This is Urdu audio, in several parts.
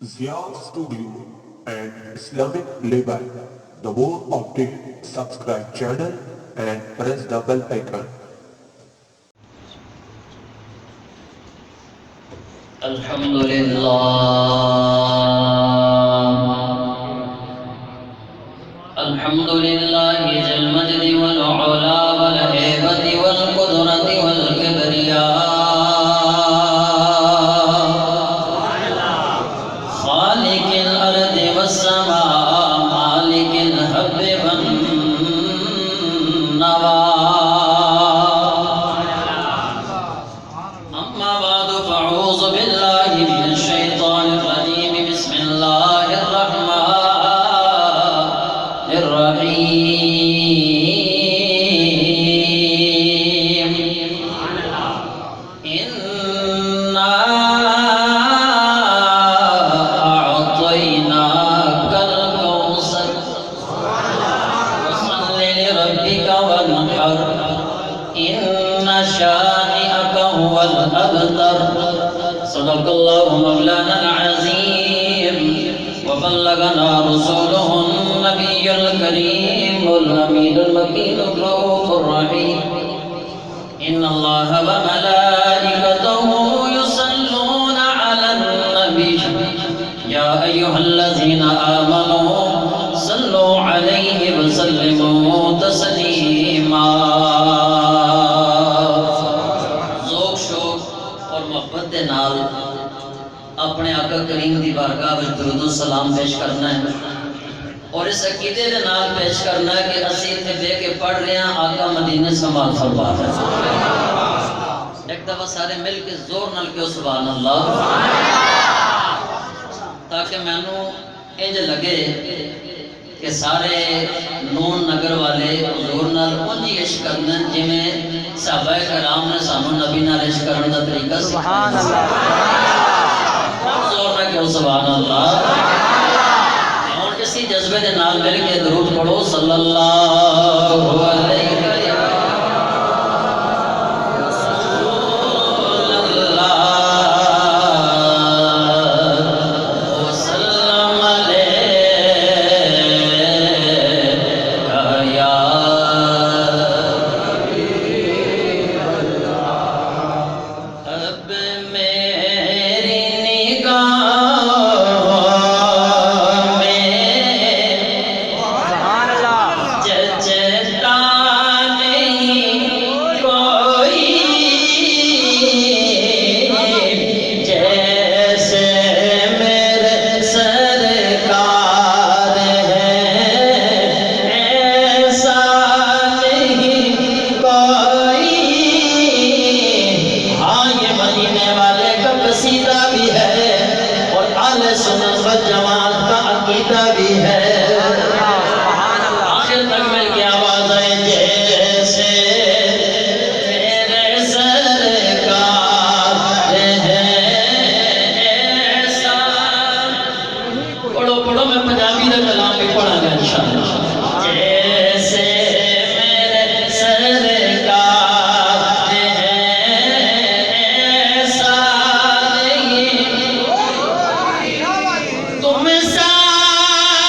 Zia Studio and Islamic Label. The more update, subscribe channel and press the bell icon. الحمدللہ الحمدللہ ذی المجد والعلا والہیبت والقدرت والکبریاء خالق الارض والسماء مالک الحب والنوا اما بعد فاعوذ باللہ من الشیطان الرجیم بسم اللہ الرحمن الرحیم انا اعطیناک الکوثر فصل لربک وانحر ان شانئک هو الابتر صدق اللہ مولانا العظیم وبلغنا رسوله النبی الکریم الحمید المکین الرؤوف الرحیم ان اللہ وملائکته یصلون علی النبی یا ایها الذین آمنوا صلوا علیہ وسلموا تسلیما محبت نال اپنے آقا کریم دی بارگاہ وچ درود و سلام پیش کرنا ہے اور اس عقیدے دے نال پیش کرنا ہے کہ اسی اتنے بے کے پڑھ رہے ہیں آقا مدینے سنبھال فرما رہے ہیں ایک دفعہ سارے مل کے زور نال کیوں سبحان اللہ تاکہ میں نو انج لگے کہ سارے نون نگر والے حضور نال اونجی عشق کرنا جی میں صحابہ کرام نے سانو نبی نال عشق کرنے دا طریقہ سبحان اللہ زور میں کہو سبحان اللہ اور کسی جذبے دے نال مل کے درود پڑھو صلی اللہ علیہ تم سارے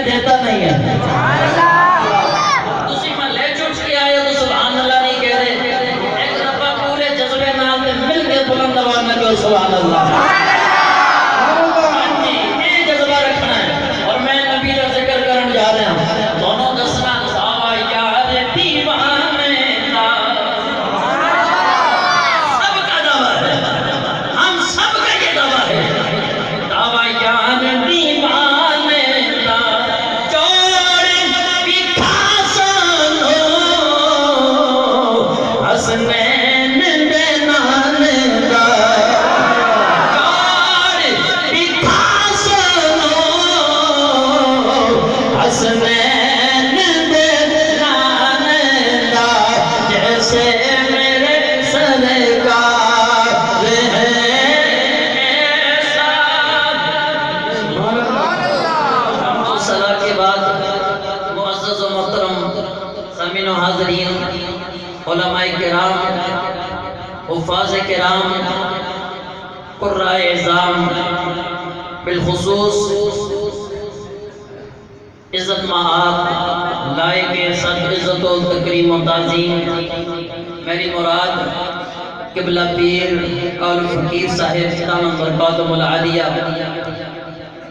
دیتا نہیں ہے تسی محلے چٹ کے آئے تو سبحان اللہ نہیں کہہ رہے ایک دفعہ پورے جذبے نال تے مل کے بلند آواز میں کہو سبحان اللہ ہاں جی یہ جذبہ رکھنا ہے اور میں نبی کا ذکر کرن جا رہا ہوں دونوں دسنا صحابہ یار دیوانے دا سب کا دعویٰ ہے ہم سب کا یہ دعویٰ ہے دعویٰ یار دیوانے دا چوڑ بکھا سنو حسنین دے نانے دا چوڑ بکھا سنو حسنین دے نانے دا جیسے میرے سرکار ہے ایسا حمد و ثنا کے بعد معزز و محترم سامعین و حاضرین علماء کرام حفاظ کرام قراء اعظام بالخصوص عزت مآب لائق صد عزت و تکریم و تعظیم میری مراد قبلہ پیر قول فقیر صاحب دامت برکاتہم العالیہ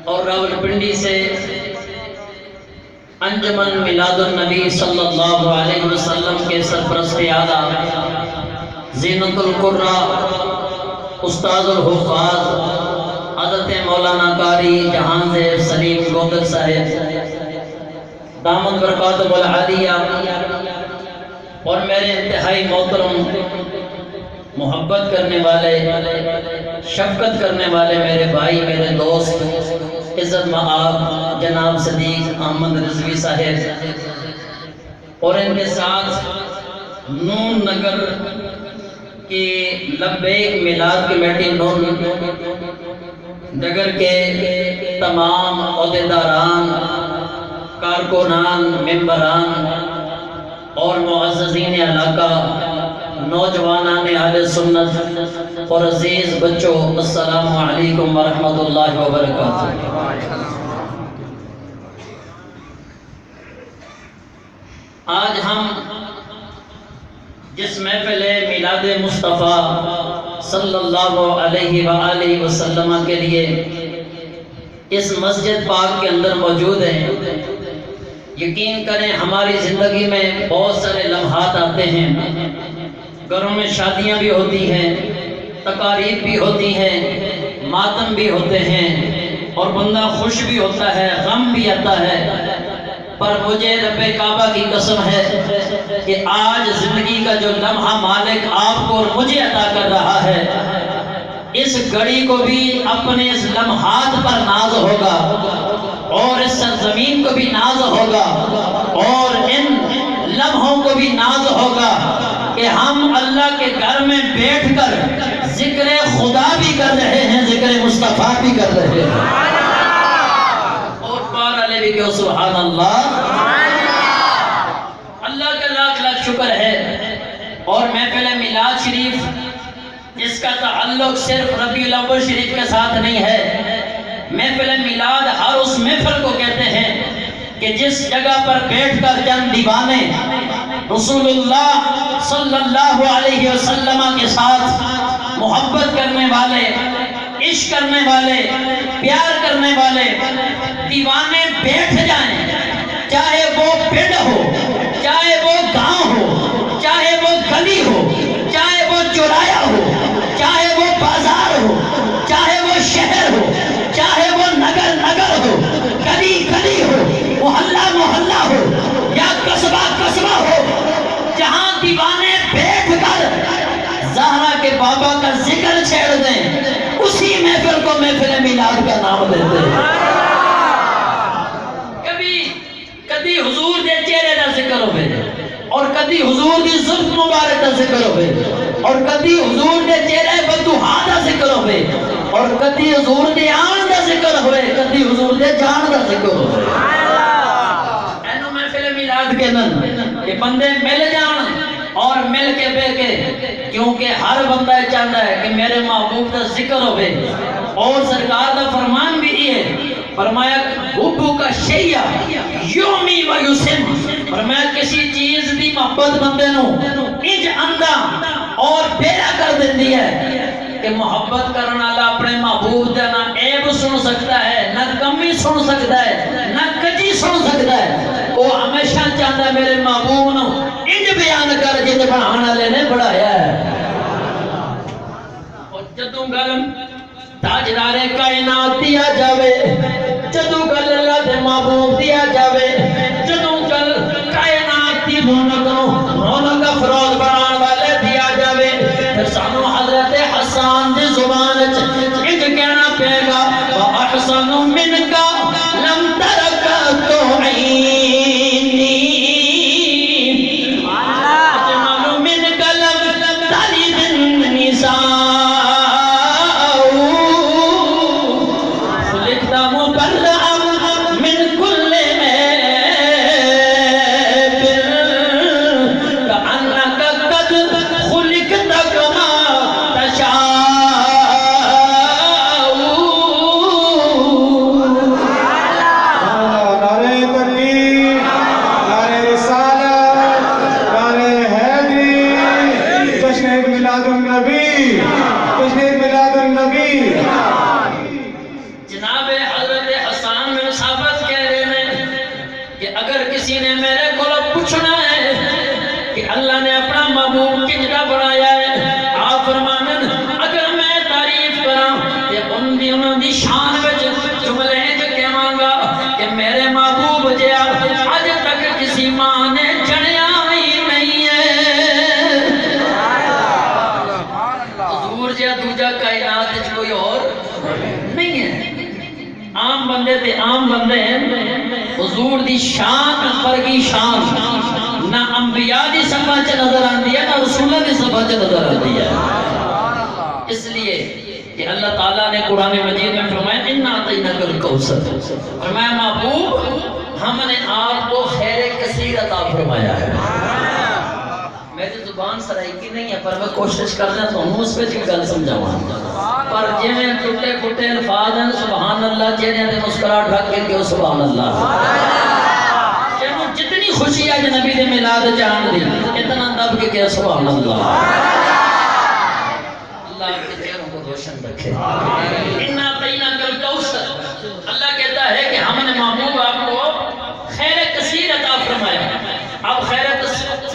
اور راولپنڈی سے انجمن میلاد النبی صلی اللہ علیہ وسلم کے سرپرست اعلیٰ زینت القراء استاد الحفاظ حضرت مولانا قاری جہان زیب سلیم گودر صاحب دامت برکاتہم العالیہ اور میرے انتہائی محترم محبت کرنے والے شفقت کرنے والے میرے بھائی میرے دوست عزت مآب جناب صدیق احمد رضوی صاحب اور ان کے ساتھ نون نگر کی لبیک میلاد کمیٹی نون نگر کے تمام عہدیداران کارکنان ممبران اور معززین علاقہ نوجوانان اہل سنت اور عزیز بچوں السلام علیکم ورحمۃ اللہ وبرکاتہ آج ہم جس محفل میلاد مصطفیٰ صلی اللہ علیہ وآلہ وسلم کے لیے اس مسجد پاک کے اندر موجود ہیں یقین کریں ہماری زندگی میں بہت سارے لمحات آتے ہیں گھروں میں شادیاں بھی ہوتی ہیں تقاریب بھی ہوتی ہیں ماتم بھی ہوتے ہیں اور بندہ خوش بھی ہوتا ہے غم بھی آتا ہے پر مجھے رب کعبہ کی قسم ہے کہ آج زندگی کا جو لمحہ مالک آپ کو اور مجھے عطا کر رہا ہے اس گھڑی کو بھی اپنے اس لمحات پر ناز ہوگا اور اس سرزمین کو بھی ناز ہوگا اور ان لمحوں کو بھی ناز ہوگا کہ ہم اللہ کے گھر میں بیٹھ کر ذکر خدا بھی کر رہے ہیں ذکر مصطفیٰ بھی کر رہے ہیں اور پار علیہ بھی کہ سبحان اللہ اللہ کا لاکھ لاکھ شکر ہے اور محفل میلاد شریف جس کا تعلق صرف ربیع الاول شریف کے ساتھ نہیں ہے محفل میلاد ہر اس محفل کو کہتے ہیں کہ جس جگہ پر بیٹھ کر چند دیوانے رسول اللہ صلی اللہ علیہ وسلم کے ساتھ محبت کرنے والے عشق کرنے والے پیار کرنے والے دیوانے بیٹھ جائیں چاہے وہ پنڈ ہو چاہے وہ گاؤں ہو چاہے وہ گلی ہو چاہے وہ چورایا ہو چاہے وہ بازار ہو چاہے وہ شہر ہو چاہے وہ نگر نگر ہو گلی گلی ہو محلہ محلہ ہو یا قصبہ قصبہ ہو جہاں دیوانے بیٹھ کر زہرا کے بابا کا ذکر چھیڑ دیں اسی محفل کو محفل میلاد کا نام دیتے ہیں کبھی حضور دے چہرے دا ذکر ہوئے اور کبھی حضور دی زلف مبارک دا ذکر ہوئے اور کبھی حضور دے چہرے بدوہا دا ذکر ہوئے اور کبھی حضور دے آن دا ذکر ہوئے کبھی حضور دے جان دا ذکر ہوئے اینو محفل میلاد کے نن کہ بندے مل جان اور مل کے بے کے کیونکہ ہر بندہ چاہتا ہے کہ میرے محبوب دا ذکر ہوئے اور سرکار کا فرمان بھی یہ ہے، فرمایا حبو کا شیعہ یومی و یسم، فرمایا کسی چیز دی محبت بندے نو انج اندھا اور بیرا کر دیندی ہے کہ محبت کرنا والا اپنے محبوب دا نہ عیب سن سکتا ہے، نہ کمی سن سکتا ہے، نہ کجی سن سکتا ہے، وہ ہمیشہ چاہتا ہے میرے محبوب نو انج بیان کر جن بنانے والے نے بڑھایا ہے۔ اور جدوں گل تاجدار کائنات دیا جاوے، جدوں گل اللہ دے محبوب دیا جاوے، جدوں گل کائنات دی رونق افروز بنان والے دیا جاوے، پھر سانو حضرت حسان دی زبان انج کہنا پے گا وَأَحْسَنُ مِنْكَ لَمْ تَرَكَتُ عَيْنِي أَجْمَلُ مِنْكَ لَمْ تَلِدِ النِّسَاءُ خُلِقْتَ مُبَرَّأً مِنْ كُلِّ عَيْبٍ كَأَنَّكَ قَدْ خُلِقْتَ كَمَا تَشَاءُ۔ نعرہ تکبیر، نعرہ رسالت، نعرہ حیدری، جشن عید میلاد النبی، جشن عید میلاد النبی۔ جناب حضرت حسان میں صحابت کہہ رہے ہیں کہ اگر کسی نے میرے کو پوچھنا ہے کہ اللہ نے اپنا محبوب کنجا بنایا ہے، آپ فرمانن اگر میں تعریف کراں کہ انہوں دی شان وچ جملے جو کہواں گا کہ میرے محبوب جیا اج تک کسی ماں نے جنیا ہی نہیں ہے، حضور جیا دوجا کائنات وچ کوئی اور نہیں ہے۔ عام بندے تے عام بندے ہیں، حضور دی شان فرقی شان نہ انبیاء دی صفحہ چ نظر آندی ہے، نہ رسولہ دی صفحہ چ نظر آندی ہے۔ اس لیے کہ اللہ تعالیٰ نے قرآن مجید میں فرمایا اِنَّا أَعْطَيْنَاكَ الْكَوْثَرَ، فرمایا محبوب ہم نے آپ کو خیر کثیر عطا فرمایا ہے۔ میری زبان سرائکی نہیں ہے پر میں کوشش کر رہا ہوں اس پہ گل سمجھاواں، پر جویں ٹوٹے پھوٹے الفاظ ہیں سبحان اللہ چہرے تے مسکراہٹ رکھ کے کہو سبحان اللہ، جنوں جتنی خوشی ہے نبی دے میلاد جان دی اتنا دب کے کہو سبحان اللہ۔ اللہ کے چہروں کو روشن رکھے۔ اِنَّا أَعْطَيْنَاكَ الْكَوْثَرَ، اللہ کہتا ہے کہ ہم نے محبوب آپ کو خیر کثیر عطا فرمایا۔ اب خیر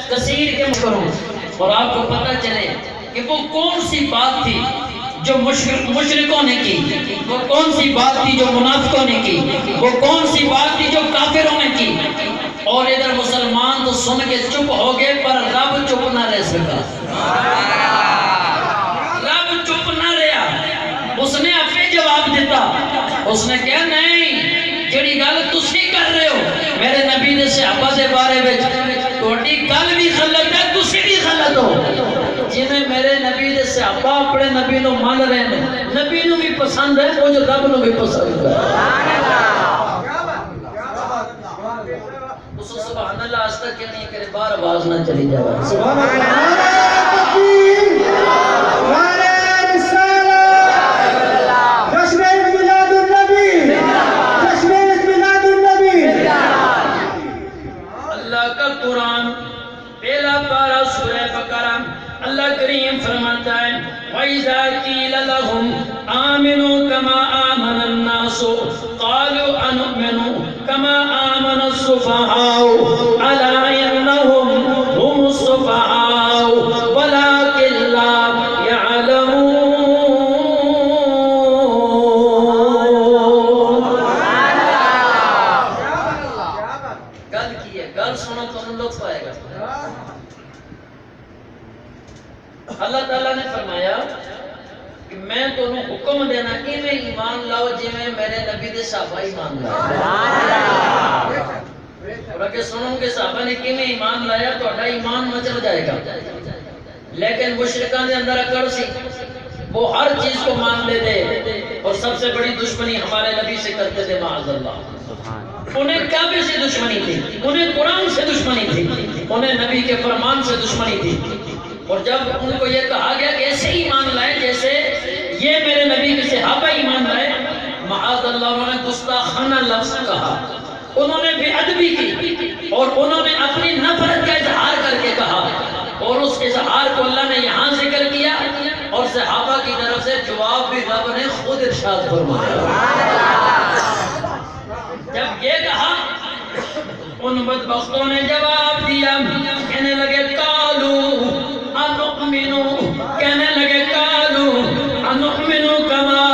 کثیر کے کروں اور آپ کو پتہ چلے کہ وہ کون سی بات تھی جو مشرکوں نے کی، وہ کون سی بات تھی جو منافقوں نے کی، وہ کون سی بات تھی جو کافروں نے کی، اور ادھر مسلمان تو سن کے چپ ہو گئے پر رب چپ نہ رہ سکا، رب چپ نہ رہا، اس نے اپنے جواب دیتا، اس نے کہا نہیں جڑی گل تسی کر رہے ہو میرے نبی دے صحابہ دے بارے وچ تہاڈی گل بھی غلط ہے تسی بھی غلط ہو، جویں میرے نبی دے صحابہ اپنے نبی نو مان رہے ہیں، نبی نو بھی پسند ہے کچھ رب نو بھی پسند ہے۔ اس سبحان اللہ آج تک کہ نہیں کرے بار آواز نہ چلی جائے۔ سبحان اللہ، نعرہ تکبیر، نعرہ رسالت، جشن عید میلاد النبی، جشن عید میلاد النبی۔ اللہ کا قرآن پہلا پارہ سورہ بقرہ اللہ کریم فرماتا ہے وَإِذَا قِيلَ لَهُمْ آمِنُوا كَمَا آمَنَ النَّاسُ قَالُوا أَنُؤْمِنُ كَمَا آمَنَ السُّفَهَاءُ أَلَا إِنَّهُمْ هُمُ السُّفَهَاءُ وَلَكِنْ لَا يَعْلَمُونَ۔ گل کی ہے، گل سنو تو لطف آئے گا۔ اللہ تعالیٰ نے فرمایا کہ میں تمہیں حکم دینا ایویں ایمان لاؤ جویں میرے نبی دے صحابہ ایمان لائے، اور اگر سنو کہ صحابہ نے کیویں ایمان لایا تہاڈا ایمان مچل جائے گا، لیکن مشرکان دے اندر اکڑ سی، وہ ہر چیز کو مان لیتے اور سب سے بڑی دشمنی ہمارے نبی سے کرتے تھے معاذ اللہ۔ انہیں کعبے سے دشمنی تھی، انہیں قرآن سے دشمنی تھی، انہیں نبی کے فرمان سے دشمنی تھی، اور جب ان کو یہ کہا گیا کہ ایسے ایمان لائے جیسے یہ میرے نبی کے صحابہ ایمان لائے، معاذ اللہ انہوں نے گستاخانہ لفظ کہا، انہوں نے بے ادبی کی اور انہوں نے اپنی نفرت کا اظہار کر کے کہا، اور اس اظہار کو اللہ نے یہاں ذکر کیا اور صحابہ کی طرف سے جواب بھی رب نے خود ارشاد فرمایا۔ جب یہ کہا ان بدبختوں نے جواب دیا، کہنے لگے قالو انؤمنو، کہنے لگے قالو انؤمنو کما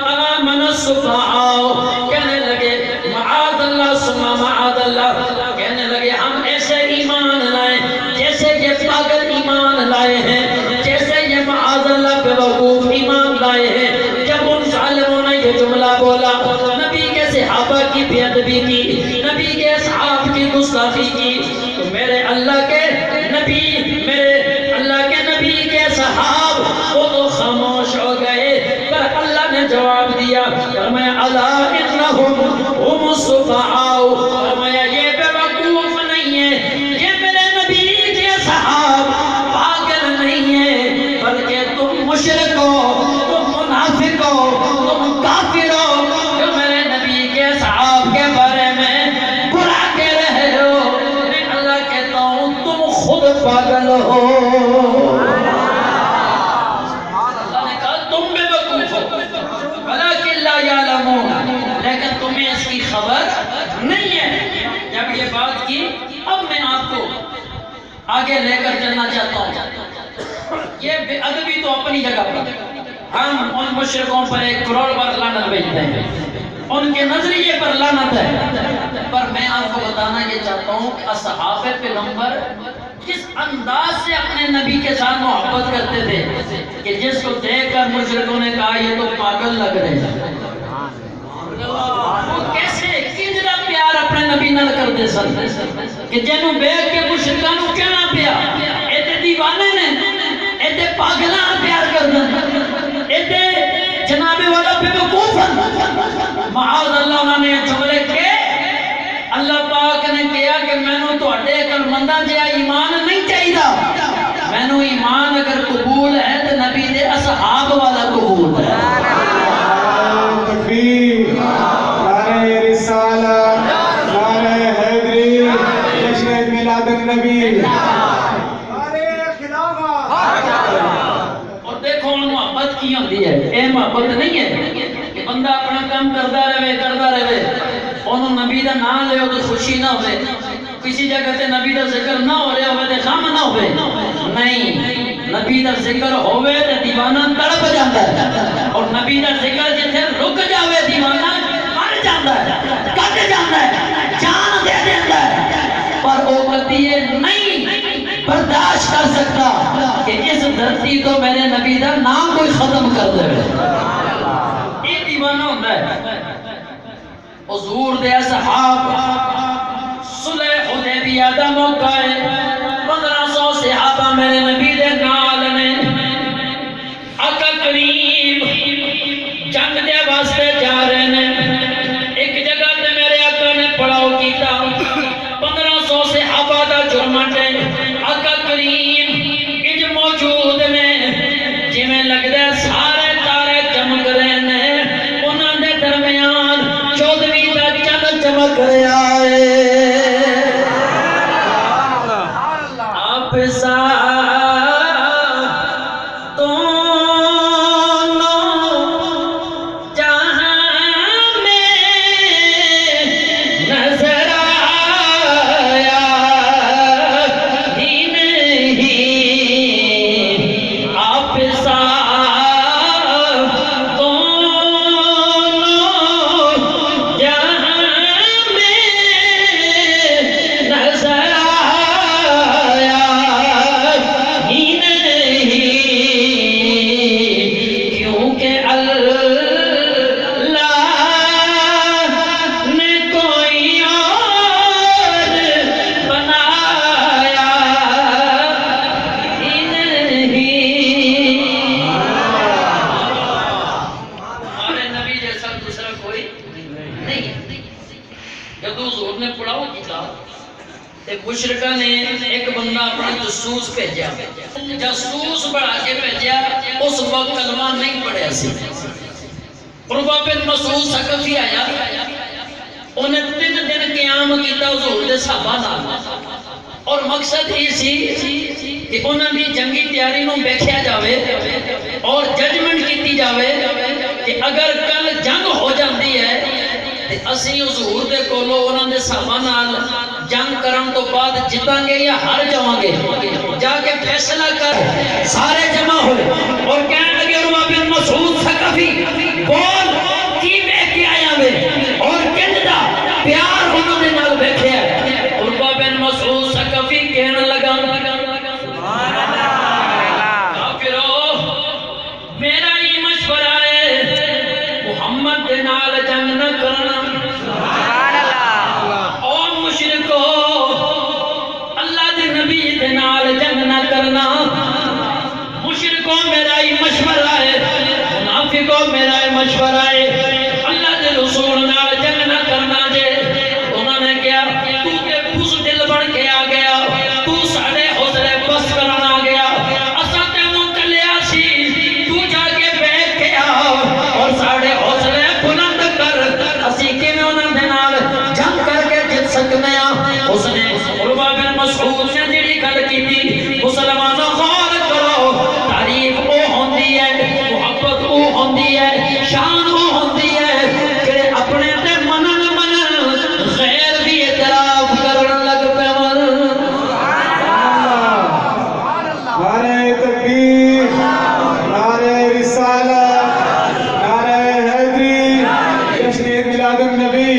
آمن السفہاء، کہنے لگے معاذ اللہ ثم معاذ اللہ، کہنے لگے ہم ایسے ایمان لائے جیسے یہ پاگل ایمان لائے ہیں، جیسے یہ معاذ اللہ بے وقوف ایمان لائے ہیں۔ جب ان ظالموں نے یہ جملہ بولا، نبی کے صحابہ کی بے ادبی کی، نبی کے اصحاب کی گستاخی کی، تو میرے اللہ کے نبی، میرے اللہ کے نبی کے صحاب وہ تو خاموش ہو گئے، پر اللہ نے جواب دیا، فرمایا الا انہم هم السفہاء، فرمایا یہ بے وقوف نہیں ہے، یہ میرے نبی کے صحاب پاگل نہیں ہیں، بلکہ تم مشرک ہو، تم منافق ہو، تم کافر ہو، جو میرے نبی کے صحاب کے بارے میں برا کہہ رہے ہو۔ میں اللہ کہتا ہوں تم خود پاگل ہو۔ اللہ نے کہا تم بے وقوف ہو، ولکن لا یعلمون، لیکن تمہیں اس کی خبر نہیں ہے۔ جب یہ بات کی، اب میں آپ کو آگے لے کر چلنا چاہتا ہوں۔ یہ بے ادبی تو اپنی جگہ پر، ہم ان مشرکوں پر 1 کروڑ بار لعنت بھیجتے ہیں، ان کے نظریے پر لعنت ہے، پر میں آپ کو بتانا یہ چاہتا ہوں کہ اصحاب پیغمبر کس انداز سے اپنے نبی کے ساتھ محبت کرتے تھے کہ جس کو دیکھ کر مشرکوں نے کہا یہ تو پاگل لگ رہے ہیں، وہ کیسے کنجرا پیار اپنے نبی نال کرتے سن کہ جنوں بیٹھ کے مشرکاں نوں کہنا پیا ایتے دیوانے نے، ایتے پاگلاں پیار کردے، ایتے جناب والا بے وقوف ہیں۔ معاذ اللہ انہوں نے جملے کے اللہ پاک نے کہا کہ مینوں تہاڈے عقلمنداں جہا ایمان نہیں چاہیدا، مینوں ایمان اگر قبول ہے تو نبی دے اصحاب والا قبول ہے۔ تکبیر، نعرہ رسالت، نعرہ حیدری، جشن میلاد النبی، نعرہ خلافت۔ اور دیکھو ان محبت کی ہوتی ہے، اے محبت نہیں ہے کہ بندہ اپنا کام کرتا رہے، انہوں نبی دا نام لے تو خوشی نہ ہوئے، کسی جگہ تے نبی دا ذکر نہ ہو رہے ہوئے تے غم نہ ہوئے، نہیں، نبی دا ذکر ہوئے تے دیوانہ تڑپ جاتا ہے، اور نبی دا ذکر جتھے رک جاوے دیوانہ مر جاتا ہے، کٹ جاتا ہے، جان دے دیتا ہے، پر وہ کبھی یہ نہیں برداشت کر سکتا کہ اس دھرتی تو میرے نبی دا نام کوئی ختم کر دے۔ یہ دیوانہ ہوتا ہے۔ حضور دے اصحاب صلح حدیبیہ دا موقع ہے، 1500 صحابہ میرے نبی دے نال نے، آقا کریم جنگ دے واسطے جا رہے ہیں، ایک جگہ تے میرے آقا نے پڑاؤ کیتا، 1500 صحابہ دا جرمٹ ہے، آقا کریم اج موجود نے، جی میں لگ دے سارے تارے چمک رہے ہیں، انہاں دے درمیان 14ویں دا چند چمک رہا ہے۔ آپ مشرکہ نے ایک بندہ اپنا جسوس بھیجا، جسوس بڑھا کے بھیجا، اس وقت کلمہ نہیں پڑھیا سی، عروہ بن مسعود ثقفی آیا، انہیں 3 دن قیام کیتا حضور دے صحابہ نال، اور مقصد ہی سی کہ انہوں نے جنگی تیاری نو بیکھیا جاوے اور ججمنٹ کیتی جاوے کہ اگر کل جنگ ہو جاندی ہے تے اسی حضور دے کولو انہوں نے صحابہ نال جنگ کرن تو بعد جتاں گے یا ہار جاواں گے، جا کے فیصلہ کر۔ سارے جمع ہوئے اور کہنے لگے عروہ بن مسعود ثقفی بول کی بے کے آیا وے اور کنج دا پیار انہوں نے نال بیٹھے ہے۔ عروہ بن مسعود ثقفی کہنے لگا کافرو میرا ہی مشورہ ہے محمد دے نال جنگ نہ کرنا، او مشرکو اللہ دے نبی دے نال جنگ نہ کرنا، مشرکو میرا ہی مشورہ ہے، منافقو میرا ہی مشورہ ہے، اللہ دے رسول نال جنگ نہ کرنا جے۔ انہوں نے کہا تو تے بز دل بن کے آ گیا، تو ساڑے حوصلے بس کرن آ گیا، اساں تینوں کلیا سی، تو جا کے بیٹھ کے آ اور ساڑے حوصلے بلند کر، اسی کیویں انہاں دے نال جنگ کر کے جت سکنے ہاں۔ اس نے عروہ بن مسعود نے جڑی گل کیتی، مسلمانوں غور کرو، تعریف او ہوندی ہے، محبت او ہوندی ہے، شان او ہوندی ہے کہ اپنے تے منن غیر بھی اعتراف کرن لگ پے۔ نعرہ تکبیر، نعرہ رسالت، نعرہ حیدری، جشن میلاد النبی۔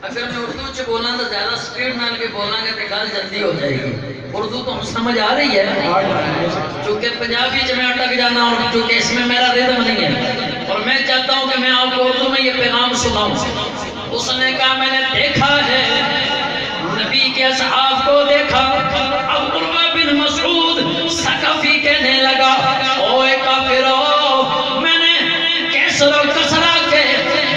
اگر میں اردو چ بولاں تو زیادہ سپیڈ نال بھی بولاں گے تو گل جلدی ہو جائے گی۔ اردو تو سمجھ آ رہی ہے، چونکہ پنجابی چ میں اٹک جانا ہوں، چونکہ اس میں میرا ردم نہیں ہے، اور میں چاہتا ہوں کہ میں آپ کو اردو میں یہ پیغام سناؤں۔ اس نے کہا میں نے دیکھا ہے نبی کے اصحاب کو دیکھا۔ اب عروہ بن مسعود ثقفی کہنے لگا اوے کافرو میں نے کیسر و کسرا کے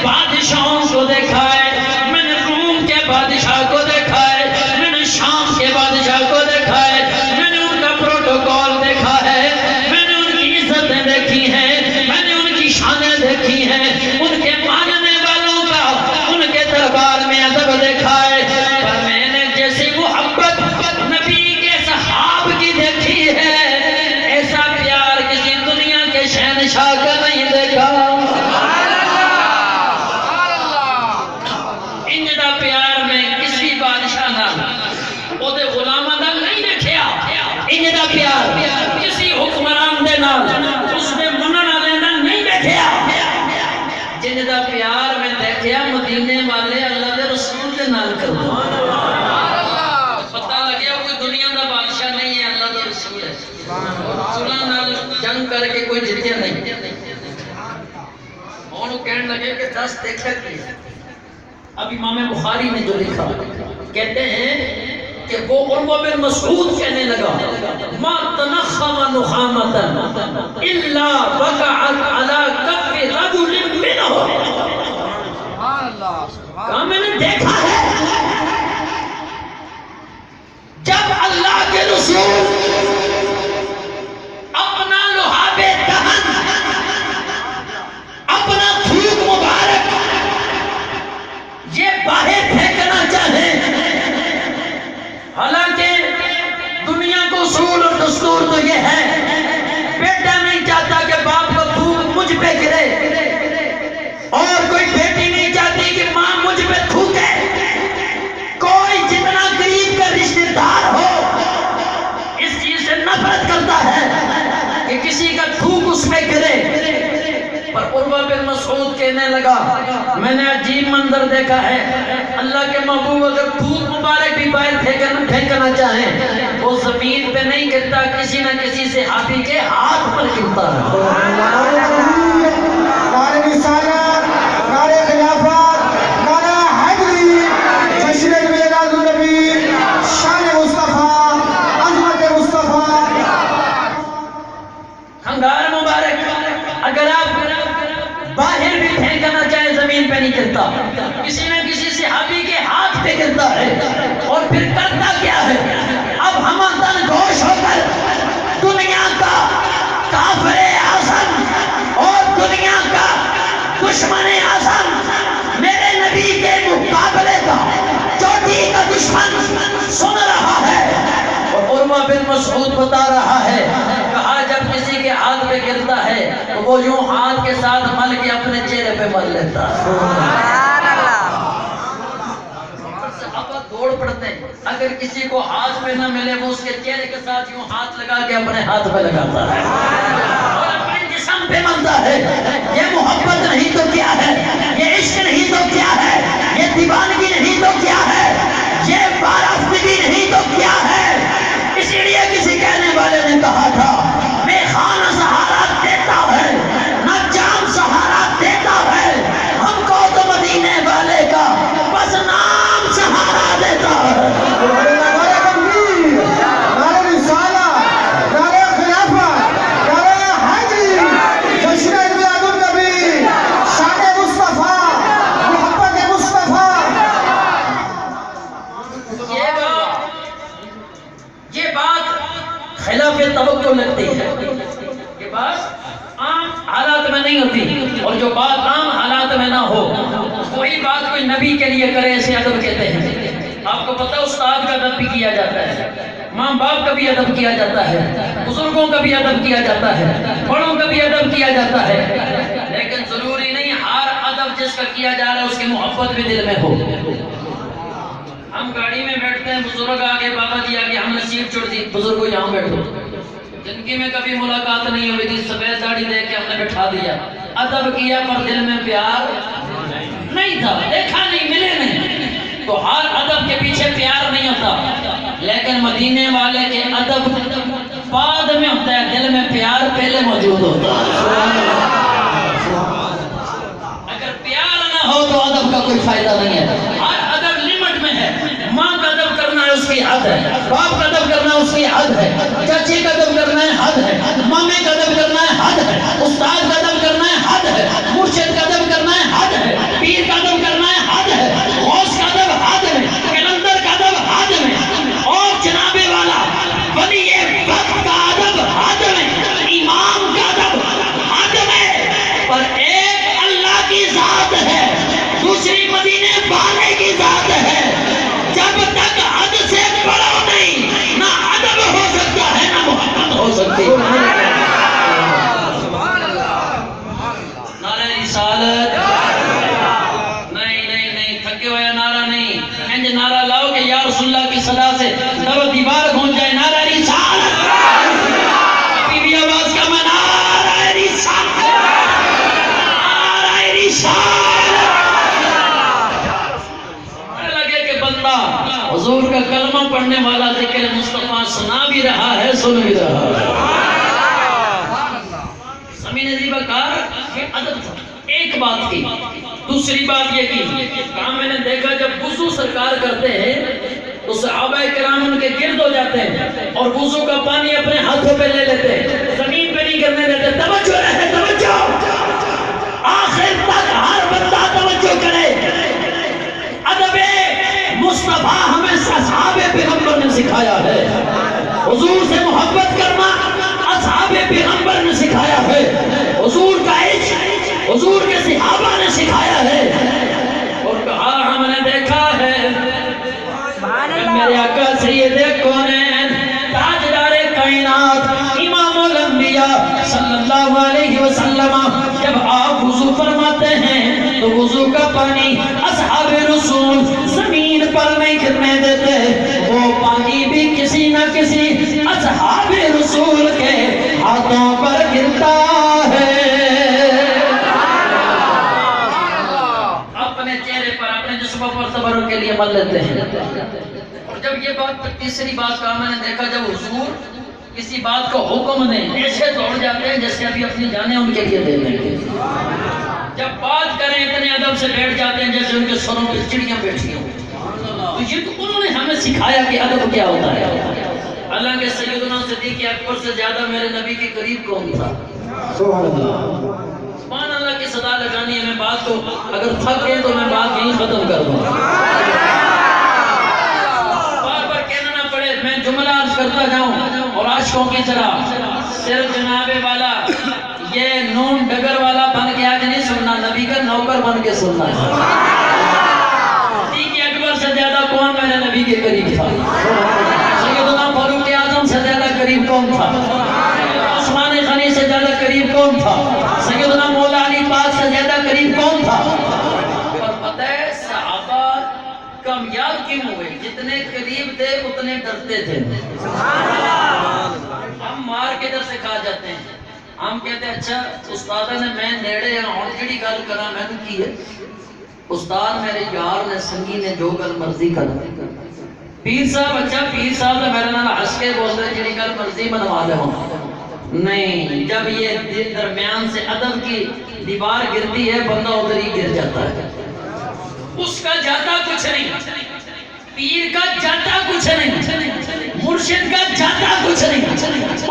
بادشاہوں کو دیکھا ہے، میں نے روم کے بادشاہ کو دیکھا ہے، میں نے شام کے بادشاہ کو دیکھا ہے، میں نے ان کا پروٹوکول دیکھا ہے، میں نے ان کی عزتیں دیکھی ہیں، میں نے ان کی شانیں دیکھی ہیں، ان کے ماننے والوں کا ان کے دربار میں ادب دیکھا ہے، پر میں نے جیسی محبت نبی کے صحاب کی دیکھی ہے ایسا پیار کسی دنیا کے شہنشاہ کا نہیں دیکھا۔ انج دا پیار میں کسی بادشاہ نال او دے غلاماں دا نہیں دیکھیا، انج دا پیار کسی حکمران دے نال اس دے منن والے نال نہیں دیکھیا، جن دا پیار میں دیکھیا مدینے والے اللہ دے رسول دے نال کردا۔ پتہ لگیا کوئی دنیا دا بادشاہ نہیں ہے، اللہ دا رسول ہے، رسولاں نال جنگ کر کے کوئی جتیا نہیں۔ اور وہ کہنے لگے کہ 10 دیکھا کی ہے۔ اب امام بخاری نے جو لکھا کہتے ہیں کہ وہ عروہ بن مسعود کہنے لگا ما تنخم نخامتا الا وقعت على کف رجل منهم۔ کہا میں نے دیکھا ہے جب اللہ کے رسول اپنا لحاب دہن، اپنا تھوک مبارک یہ باہر پھینکنا چاہے، حالانکہ دنیا کو اصول اور دستور تو یہ ہے بیٹا نہیں چاہتا کہ باپ کو تھوک مجھ پہ گرے، اور کوئی بیٹی نہیں چاہتی کہ ماں مجھ پہ تھوکے، کوئی جتنا قریب کا رشتہ دار ہو اس چیز سے نفرت کرتا ہے کہ کسی کا تھوک اس پہ گرے۔ پر عروہ بن مسعود کہنے لگا میں نے عجیب منظر دیکھا ہے، اللہ کے محبوب اگر تھوک مبارک بھی باہر پھینکنا چاہیں وہ زمین پہ نہیں گرتا، کسی نہ کسی صحابی کے ہاتھ پر گرتا ہے۔ نعرہ رسالت، نعرہ خلافت، نعرہ حیدری، جشن میلاد النبی، شان مصطفیٰ، عظمت مصطفیٰ۔ ہنگار مبارک اگر آپ باہر بھی پھینکنا چاہے زمین پہ نہیں گرتا، کسی نہ کسی صحابی کے ہاتھ پہ گرتا ہے۔ اور پھر کرتا کیا ہے؟ اب ہم تن گوش ہو کر دنیا کا کافر اعظم اور دنیا مسعود بتا رہا ہے، کہا جب کسی کے ہاتھ پہ گرتا ہے تو وہ یوں ہاتھ کے ساتھ مل کے اپنے چہرے پہ مل لیتا ہے۔ صحابہ دوڑ پڑتے ہیں، اگر کسی کو ہاتھ پہ نہ ملے وہ اس کے چہرے کے ساتھ یوں ہاتھ لگا کے اپنے ہاتھ پہ لگاتا ہے اور اپنے جسم پہ ملتا ہے۔ یہ محبت نہیں تو کیا ہے، یہ عشق نہیں تو کیا ہے، یہ دیوانگی نہیں تو کیا ہے، یہ وارفتگی نہیں تو کیا ہے۔ اسی لیے کسی کہنے والے نے کہا تھا، میخانہ سہارا دیتا ہے نہ جام سہارا دیتا ہے، ہم کو تو مدینے والے کا بس نام سہارا دیتا ہے۔ نعرہ تکبیر، نعرہ رسالت، نعرہ خلافت، نعرہ حیدری، جشن میلاد النبی، شان مصطفیٰ، محبت مصطفیٰ۔ یہ بات خلاف توقع لگتی ہے، یہ بات عام حالات میں نہیں ہوتی، اور جو بات عام حالات میں نہ ہو وہی بات کوئی نبی کے لیے کرے، اسے ادب کہتے ہیں۔ آپ کو پتہ استاد کا ادب بھی کیا جاتا ہے، ماں باپ کا بھی ادب کیا جاتا ہے، بزرگوں کا بھی ادب کیا جاتا ہے، بڑوں کا بھی ادب کیا جاتا ہے، لیکن ضروری نہیں ہر ادب جس کا کیا جا رہا ہے اس کی محبت بھی دل میں ہو۔ ہم گاڑی میں بیٹھتے ہیں، بزرگ آگے، بابا جی آگے، ہم نے سیٹ چھوڑ دی، بزرگوں یہاں بیٹھو، زندگی میں کبھی ملاقات نہیں ہوئی تھی، سفید داڑھی دیکھ کے ہم نے بٹھا دیا، ادب کیا پر دل میں پیار نہیں تھا، دیکھا نہیں، ملے نہیں، تو ہر ادب کے پیچھے پیار نہیں ہوتا، لیکن مدینے والے کے ادب بعد میں ہوتا ہے، دل میں پیار پہلے موجود ہوتا ہے۔ اگر پیار نہ ہو تو ادب کا کوئی فائدہ نہیں ہے۔ ہر ادب لمٹ میں ہے، ماں کا ادب کرنا ہے اس کی حد ہے، باپ کا ادب کرنا ہے اس کی حد ہے، چچے کا ادب کرنا ہے حد ہے، مامے کا ادب کرنا ہے حد ہے، استاد کا ادب کرنا ہے حد ہے، مرشد کا ادب کرنا ہے حد ہے، پیر کا ادب کرنا ہے حد ہے، غوث کا ادب حد میں، کلندر کا ادب حد میں، اور جناب والا ولی وقت کا ادب حد میں، امام کا ادب حد میں، پر ایک اللہ کی ذات ہے، دوسری مدینے والے کی ذات ہے، جب تک حد سے بڑھو نہیں، نہ ادب ہو سکتا ہے نہ محبت ہو سکتی ہے۔ نعرہ رسالت، نہیں تھکے ہوئے نعرہ نہیں، انج نعرہ لاؤ کہ یا رسول اللہ کی صدا سے در و دیوار گھوم جائے، نعرہ رسالت، ابھی بھی آواز کا میں نعرہ رسالت، نعرہ رسالت۔ لگے کہ بندہ حضور کا کلمہ پڑھنے والا ذکر مصطفیٰ سنا بھی رہا ہے، سن بھی رہا ہے۔ سمین عزیبہ کار یہ ادب تھا، ایک بات کی، دوسری بات یہ کی، کہاں میں نے دیکھا جب وضو سرکار کرتے ہیں تو صحابہ کرام ان کے گرد ہو جاتے ہیں اور وضو کا پانی اپنے ہاتھوں پہ لے لیتے ہیں، زمین پہ نہیں کرنے دیتے۔ توجہ رہے، توجہ، آخر تک ہر بندہ توجہ کرے۔ ادب مصطفیٰ ہمیں اصحاب پیغمبر نے سکھایا ہے، حضور سے محبت کرنا اصحاب پیغمبر نے سکھایا ہے، حضور کا عشق حضور کے صحابہ نے سکھایا ہے، اور کہا ہم نے دیکھا ہے میرے آقا سید کونین تاجدار کائنات امام الانبیاء صلی اللہ علیہ وسلم جب آپ وضو فرماتے ہیں تو وضو کا پانی اصحاب رسول زمین پر نہیں گرنے دیتے، وہ پانی بھی کسی نہ کسی اصحاب رسول کے ہاتھوں پر گرتا ہے۔ اپنے چہرے پر اپنے جسموں پر تبرک کے لیے مل لیتے ہیں۔ اور جب یہ بات تیسری بات کا میں نے دیکھا جب حضور کسی بات کو حکم دیں ایسے دوڑ جاتے ہیں جیسے ابھی اپنی جانیں ان کے لیے دے دیں گے، جب بات کریں اتنے ادب سے بیٹھ جاتے ہیں جیسے ان کے سروں پہ چڑیاں بیٹھی ہوں۔ تو یہ تو انہوں نے ہمیں سکھایا کہ ادب کیا ہوتا ہے۔ حالانکہ سیدنا صدیق اکبر سے زیادہ میرے نبی کے قریب کون تھا؟ سبحان اللہ کی صدا لگانی ہے۔ میں بات کو اگر تھک گئے تو میں بات یہیں ختم کر دوں، بار بار کہنا نہ پڑے، میں جملہ عرض کرتا جاؤں اور عاشقوں کی طرح صرف جناب والا یہ نون ڈگر والا بن کے آج نہیں سننا، نبی کا نوکر بن کے سننا ہے۔ صدیق اکبر سے زیادہ کون میرے نبی کے قریب تھا؟ سیدنا فاروق اعظم سے زیادہ کون تھا؟ عثمان غنی سے زیادہ قریب کون تھا؟ سیدنا مولا علی پاک سے زیادہ قریب کون تھا؟ اور پتہ ہے صحابہ کامیاب کیوں ہوئے؟ جتنے قریب تھے اتنے ڈرتے تھے. ہم مار کے در سے کھا جاتے ہیں. ہم کہتے ہیں اچھا استاد نے میں نیڑے ہوں جڑی گل کرا میں نے کی ہے. استاد میرے یار نے سنگی نے جو گل مرضی کرا. پیر صاحب اچھا پیر صاحب نے میرے نال ہنس کے بول رہے جڑی گل مرضی منوا دے. نہیں، جب یہ درمیان سے ادب کی دیوار گرتی ہے بندہ ادھر ہی گر جاتا ہے. اس کا جاتا کچھ نہیں، پیر کا جاتا کچھ نہیں، مرشد کا جاتا کچھ نہیں،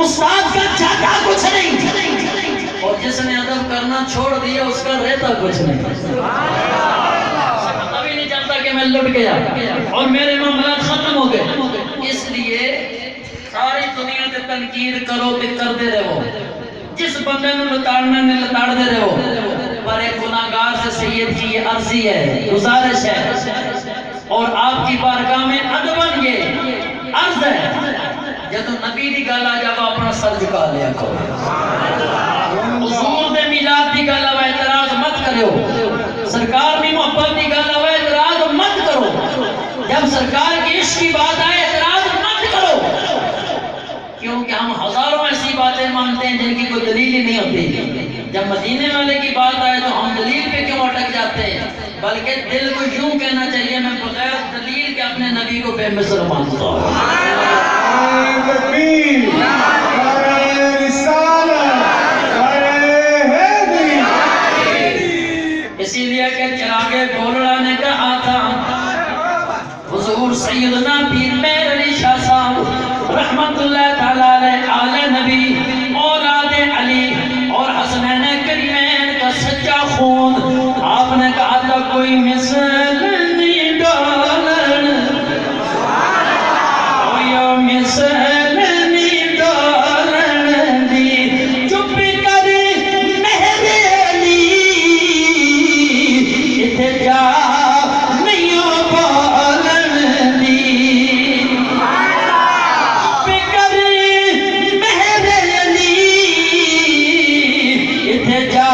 استاد کا جاتا کچھ نہیں، اور جس نے ادب کرنا چھوڑ دیا اس کا رہتا کچھ نہیں. پتہ بھی نہیں چلتا کہ میں لٹ گیا اور میرے معاملات ختم ہو گئے. اس لیے ساری دنیا تے تنقید کرو تے کرتے رہو، جس بندے نو لتاڑنا نے لتاڑ دے رہو. پر ایک گناہگار سے سید کی یہ عرضی ہے، گزارش ہے اور آپ کی بارگاہ میں ادباً یہ عرض ہے، جب نبی دی گل آ جاؤ اپنا سر جھکا لیا کرو. حضور دے میلاد دی گل آوے اعتراض مت کرو، سرکار دی محبت دی گل آوے اعتراض مت کرو، جب سرکار کی عشق کی بات آئے اعتراض مت کرو. کیونکہ ہم ہزاروں ایسی باتیں مانتے ہیں جن کی کوئی دلیل ہی نہیں ہوتی. جب مدینے والے کی بات آئے تو ہم دلیل پہ کیوں اٹک جاتے ہیں؟ بلکہ دل کو یوں کہنا چاہیے میں بغیر دلیل کے اپنے نبی کو بے مثل مانتا ہوں. اسی لیے کہ چراغ گولڑا نے کہا تھا حضور سیدنا پیر میر علی شاہ صاحب رحمت اللہ تعالیٰ علیہ آل نبی اولاد علی اور حسنین کریمین کا سچا خون. آپ نے کہا تھا کوئی مثل نہیں ڈالن، کوئی مثل نہیں ڈالن دی، چپ کر مہر علی اتجا نہیں بالن دی، چپ کر مہر علی اتجا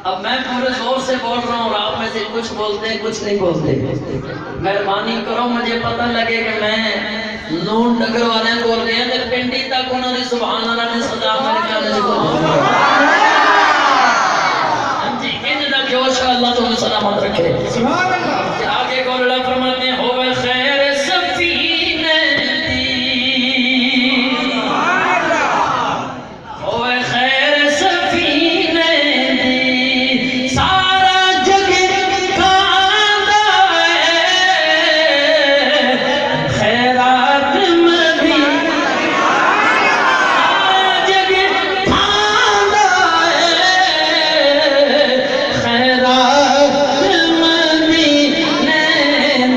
اب میں پورے زور سے بول رہا ہوں اور آپ میں سے کچھ بولتے ہیں کچھ نہیں بولتے. مہربانی کرو مجھے پتہ لگے کہ میں نون ڈگر والے بول رہے ہیں تو پنڈی تک انہوں نے سبحان اللہ نے صدا میرے کہنے سے بول جی ان دا جوش اللہ تمہیں سلامت رکھے. آگے گولڑا فرماتے ہیں ہوئے خیر سفینے دی، ہوئے خیر سفینے دی، سارا جگ کھاندا ہے خیرات مدی، سارا جگ کھاندا ہے خیرات مدی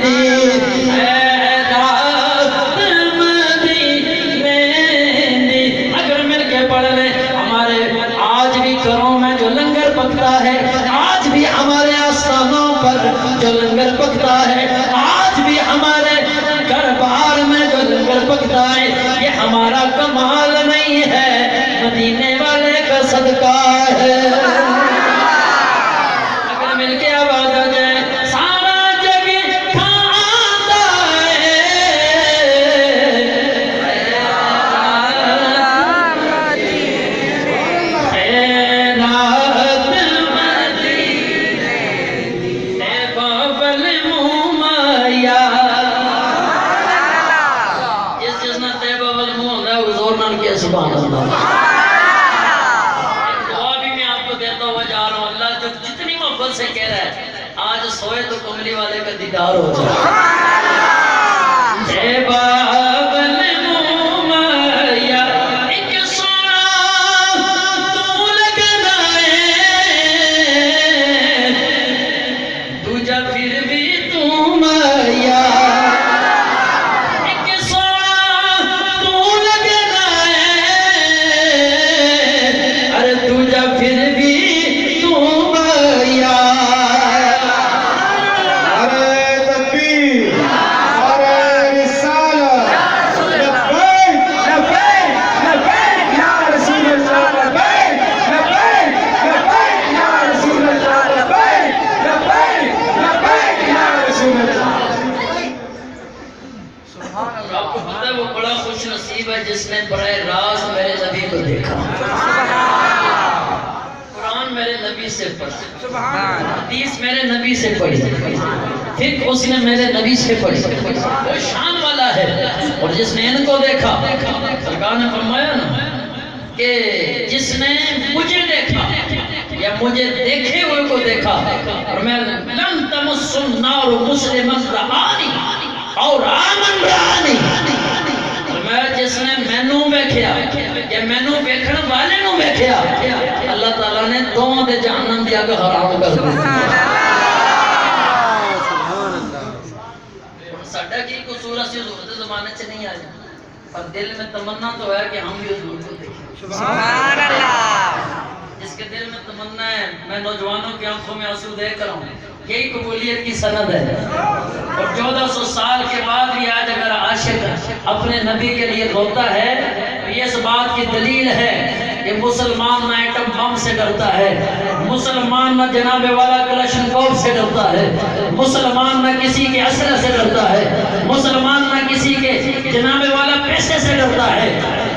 دی، خیرات مدی دی. اگر مل کے پڑھ لیں ہمارے آج بھی گھروں میں جو لنگر پکتا ہے، آج بھی ہمارے آستانوں پر جو لنگر پکتا ہے، آج بھی ہمارے گھر بار میں جو لنگر پکتا ہے، یہ ہمارا کمال نہیں ہے، مدینے والے کا صدقہ ہے. اگر مل کے آواز آ جائے سارا جگ کھاندا ہے خیرات مدی، اے بابل مومیا، جس نے تے بابل منہ ہوتا ہے وہ زور نال کیا سبحان اللہ. دعا بھی میں آپ کو دیتا ہوا جا رہا ہوں، اللہ جو جتنی محبت سے کہہ رہا ہے آج سوئے تو کملی والے کا دیدار ہو جائے. اے بابل مومیا ایک سونا نبی سے پڑھا، حدیث میرے نبی سے پڑھی، فقہ اس نے میرے نبی سے پڑھی، وہ شان والا ہے۔ اور جس نے ان کو دیکھا، سرکار نے فرمایا نا کہ جس نے مجھے دیکھا یا مجھے دیکھے ہوئے کو دیکھا، اور میں لن تمس النار مسلما رآنی اور آمن رآنی، میں جس نے مینوں ویکھیا یا مینوں ویکھن والے نوں ویکھیا، اللہ تعالیٰ نے دونوں دے جہنم دی اگ حرام کر دی۔ ساڈا کی قصور اسی حضور دے زمانے چ نہیں آیا، پر دل میں تمنا تو ہے کہ ہم بھی حضور کو دیکھیں۔ سبحان اللہ۔ جس کے دل میں تمنا ہے میں نوجوانوں کی آنکھوں میں آنسو دیکھ رہا ہوں، یہی قبولیت کی سند ہے۔ اور 1400 سال کے بعد بھی آج اگر عاشق اپنے نبی کے لیے روتا ہے تو یہ اس بات کی دلیل ہے کہ مسلمان نہ ایٹم بم سے ڈرتا ہے، مسلمان نہ جناب والا کلاشنکوف سے ڈرتا ہے، مسلمان نہ کسی کے اسلحے سے ڈرتا ہے، مسلمان نہ کسی کے جناب والا پیسے سے ڈرتا ہے۔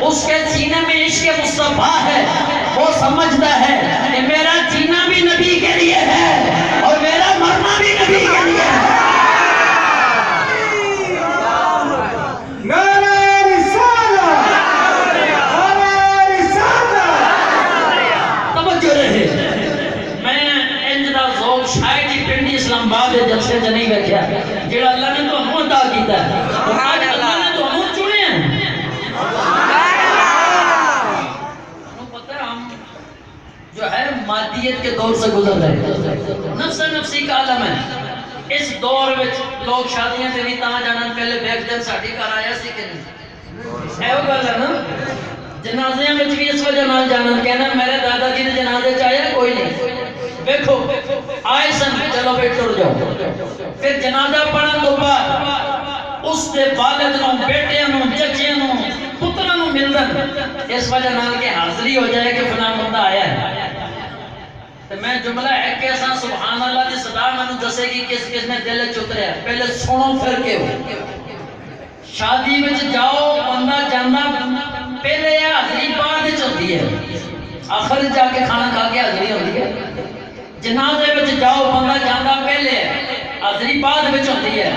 اس کے سینے میں عشق مصطفیٰ ہے، وہ سمجھتا ہے کہ میرا جینا بھی نبی کے لیے ہے اور میرا مرنا بھی نبی کے لیے ہے۔ اسلام آباد جب سے نہیں بیٹھا جڑا اللہ نے تو ہم عطا کیتا ہے، آج اللہ نے تو ہم چنے ہیں۔ پتہ ہے ہم جو ہے مادیت کے دور سے گزر رہے ہیں، نفس نفسی کا عالم ہے۔ اس دور میں لوگ شادیاں تے بھی تاں جانا پہلے بیک دن ساڈی گھر آیا سی کہ نہیں، ایو گل ہے نا۔ جنازے میں بھی اس وجہ نال جانا کہنا میرے دادا جی دے جنازے چ آیا کوئی نہیں، دیکھو آئے سن چلو بیٹھ ٹر جاؤ، پھر جنازہ پڑھن تو بعد اس دے والد نوں بیٹیاں نوں چچیاں نوں پتراں نوں ملدن اس وجہ نال کہ حاضری ہو جائے کہ فلاں بندہ آیا ہے۔ تو میں جملہ ہے کیسا سبحان اللہ دی صدا مینوں دسے گی کس کس نے دل وچ اتریا، پہلے سنو پھر کے ہو۔ شادی وچ جاؤ بندہ جاندا پہلے حاضری بعد وچ ہوندی ہے، آخر جا کے کھانا کھا کے حاضری ہوندی ہے۔ جنازے وچ جاؤ بندہ جاندا پہلے حاضری بعد وچ ہوندی ہے،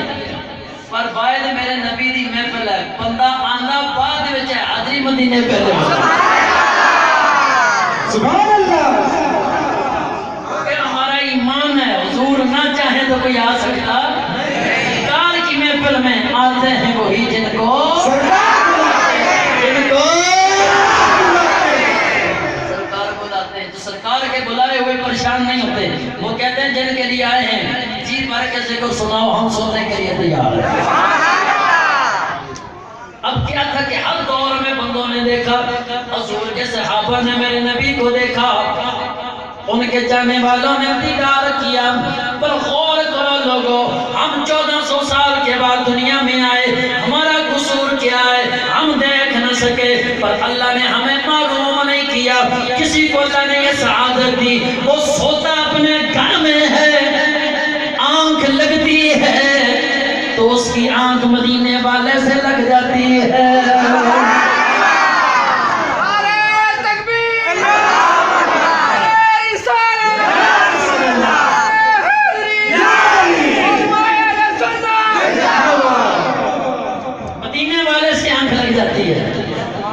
پر باید میرے نبی دی محفل ہے، بندہ آندا بعد وچ ہے، حاضری مدینے پہلے۔ سبحان اللہ۔ کہ ہمارا ایمان ہے حضور نہ چاہے تو کوئی آ سکتا، سرکار کی محفل میں آتے ہیں وہی جن کو سرکار کے بلائے ہوئے پریشان نہیں ہوتے، وہ کہتے ہیں جن کے لیے آئے ہیں جی بھر کے ذکر سناؤ ہم سننے کے لیے تیار ہیں۔ اب کیا تھا کہ ہر دور میں بندوں نے دیکھا، حضور کے صحابہ نے میرے نبی کو دیکھا، ان کے جانے والوں نے دیدار کیا، پر غور کرو لوگوں ہم 1400 سال کے بعد دنیا میں آئے، ہمارا قصور کیا ہے ہم دیکھ نہ سکے، پر اللہ نے ہمیں معلوم نہیں کیا۔ کسی کو اللہ نے یہ سعادت دی وہ سوتا اپنے گھر میں ہے، آنکھ لگتی ہے تو اس کی آنکھ مدینے والے سے لگ جاتی ہے۔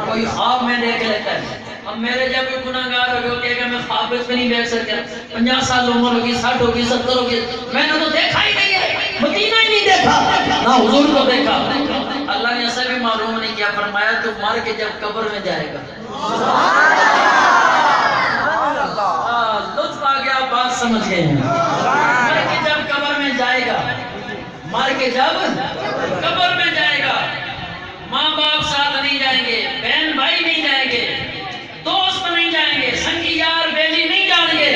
کوئی خواب میں دیکھ لیتا ہے، اب میرے جب کوئی گناہگار ہو گیا کہے گا میں خواب میں نہیں دیکھ سکتا، 50 سال عمر ہوگی، 60 ہوگی، 70 ہوگی، میں نے تو دیکھا ہی نہیں ہے، مدینہ ہی نہیں دیکھا، نہ حضور کو دیکھا۔ اللہ نے اسے بھی معلوم نہیں کیا، فرمایا تو مر کے جب قبر میں جائے گا، لطف آ گیا، بات سمجھ گئے ہیں، مر کے جب قبر میں جائے گا، مر کے جب قبر میں جائے گا، ماں باپ ساتھ نہیں جائیں گے، بہن بھائی نہیں جائیں گے، دوست نہیں جائیں گے، سنگی یار بیلی نہیں جائیں گے،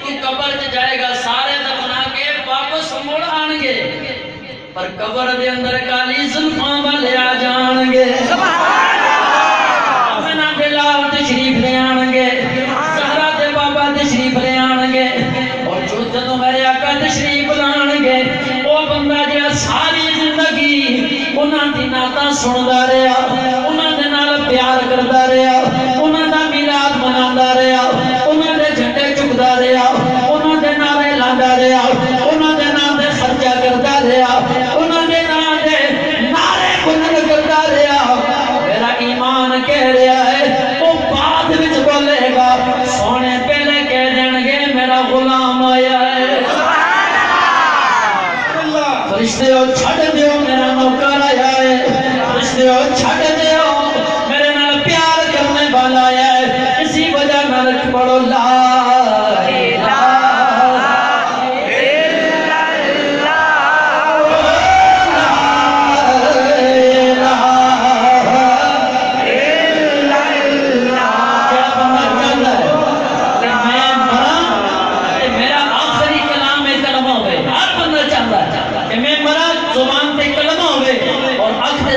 تو قبر سے جائے گا، سارے دفنا کے واپس مڑ آن گے، پر قبر دے اندر کالی زلفاں والے آ جان گے، اپنا دلال تشریف لے آن گے، زہرا دے بابا تشریف لے آن گے، اور جو جدوں میرے آقا تشریف لان گے، وہ بندہ جہاں ساری زندگی انہاں دی نعتاں سندا رہیا، انہاں دے نال پیار کردا رہیا، انہاں دا میلاد مناوندا رہیا، انہاں دے جھنڈے چکدا رہیا، فرشتے ہو چھڑ دیو میرا نوکر آیا ہے فرشتے ہو چھڑ دیو میرے نال پیار کرنے والا آیا ہے اسی وجہ نال پڑھو لا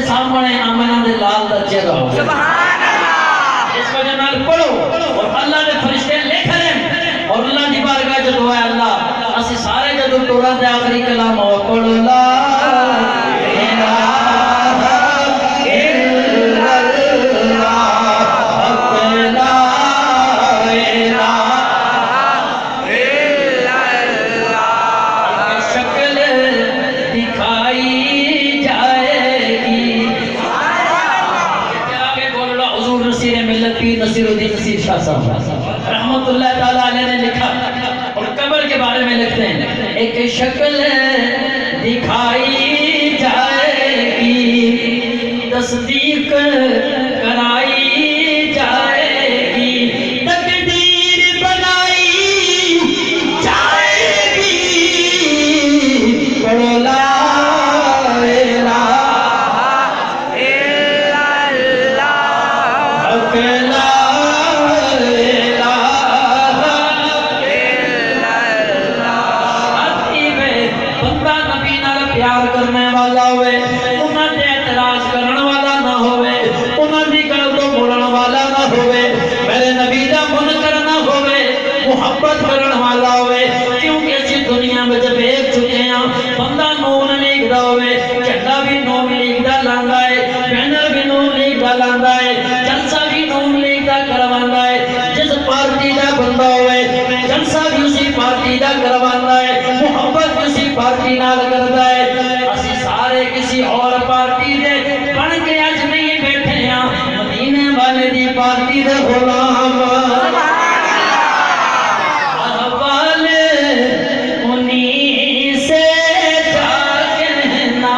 سامنے آمنہ دے لال دا چہرہ ہو سبحان اللہ اس وجہ نال پڑھو اور اللہ نے فرشتے لے کھڑے اور اللہ دی بارگاہ جو دعا ہے اللہ اسی سارے جدو ٹورا دے آخری کلام ہو پڑھو لا نصیر الدین نصیر شاہ صاحب رحمت اللہ تعالیٰ علیہ نے لکھا اور قبر کے بارے میں لکھتے ہیں ایک شکل دکھائی جائے گی تصدیق کرائی جائے گی تقدیر بنائی جائے گی پڑھو لا پیار کرنے والا ہوئے انہاں دے اعتراض کرن والا نہ ہوئے انہاں دی گل تو مڑن والا نہ ہوئے میرے نبی دا منکر نہ ہوئے محبت کرن والا ہوئے کیونکہ اسی دنیا میں جب ایک چکے ہیں بندہ نون لیگ دا ہوئے جھنڈا بھی نون لیگ دا لاندا ہے بینر بھی نون لیگ دا لاندا ہے جلسہ بھی نون لیگ دا کرواندا ہے جس پارٹی دا بندہ ہوئے جلسہ بھی اسی پارٹی دا کرواندا ہے محبت اسی پارٹی نال کردا ہے اسی سارے کسی اور پارٹی دے بن کے اج نہیں بیٹھے ہیں مدینے والے دی پارٹی دے غلام احوال انہی سے جا کہنا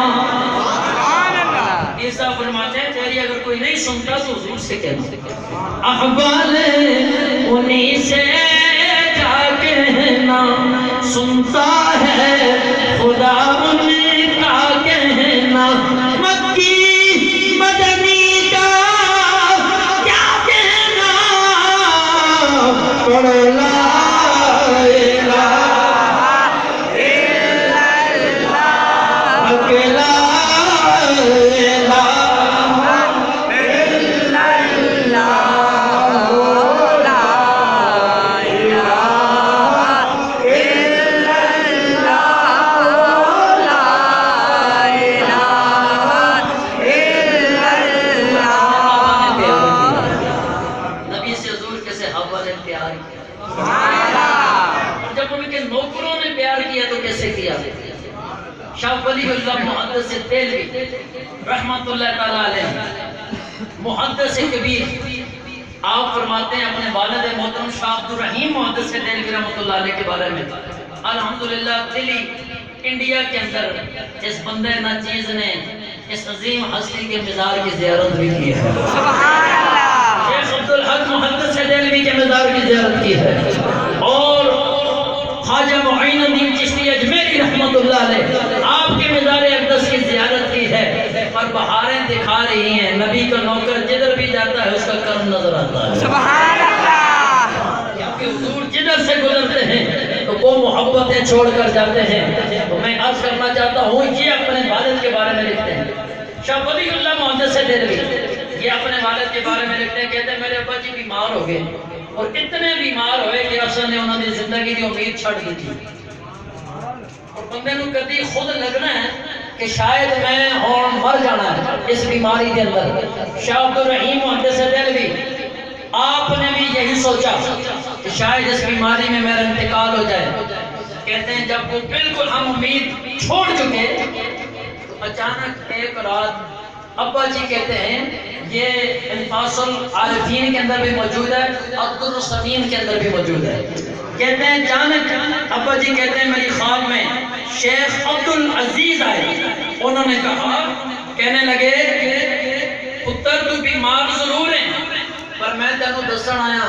عیسیٰ فرماتے ہیں تیری اگر کوئی نہیں سنتا تو حضور سے کہنا احوال انہی سے جا کہنا سنتا ہے خدا ان کا کہنا مکی مدنی کا کیا کہنا پڑھ لا الہ الا اللہ اکیلا الہ الا اللہ لا الہ شاہ ولی اللہ محدث دہلوی رحمت اللہ تعالیٰ علیہ محدث کبیر آپ فرماتے ہیں اپنے والد محترم شاہ عبد الرحیم محدث دہلوی رحمت اللہ علیہ کے بارے میں الحمدللہ دلی انڈیا کے اندر اس بندے ناچیز نے اس عظیم ہستی کے مزار کی زیارت بھی کی ہے شیخ عبدالحق محدث دہلوی کے مزار کی زیارت کی ہے اور خواجہ معین الدین چشتی اجمیری رحمت اللہ علیہ آپ کے مزار اقدس کی زیارت کی ہے اور بہاریں دکھا رہی ہیں نبی کا نوکر جدھر بھی جاتا ہے اس کا کرم نظر آتا ہے سبحان اللہ کیونکہ حضور جدھر سے گزرتے ہیں تو وہ محبتیں چھوڑ کر جاتے ہیں تو میں عرض کرنا چاہتا ہوں یہ اپنے والد کے بارے میں لکھتے ہیں شاہ ولی اللہ محدث دہلوی یہ اپنے والد کے بارے میں لکھتے ہیں کہتے ہیں میرے ابا جی بیمار ہو گئے اور اتنے بیمار ہوئے کہ افسر نے انہوں نے زندگی کی امید چھڑ دی تھی اور بندے نو کدی خود لگنا ہے کہ شاید میں اور مر جانا ہے اس بیماری کے اندر شاہ عبد الرحیم محدث دہلوی آپ نے بھی یہی سوچا کہ شاید اس بیماری میں میرا انتقال ہو جائے کہتے ہیں جب وہ بالکل ہم امید چھوڑ چکے تو اچانک ایک رات ابا جی کہتے ہیں یہ انفاس العارفین کے اندر بھی موجود ہے عبد الرسمین کے اندر بھی موجود ہے کہتے ہیں اچانک ابا جی کہتے ہیں میری خواب میں شیخ عبدالعزیز آئے، انہوں نے کہا، کہنے لگے پتر تو بیمار ضرور ہے پر میں تینوں دسن آیا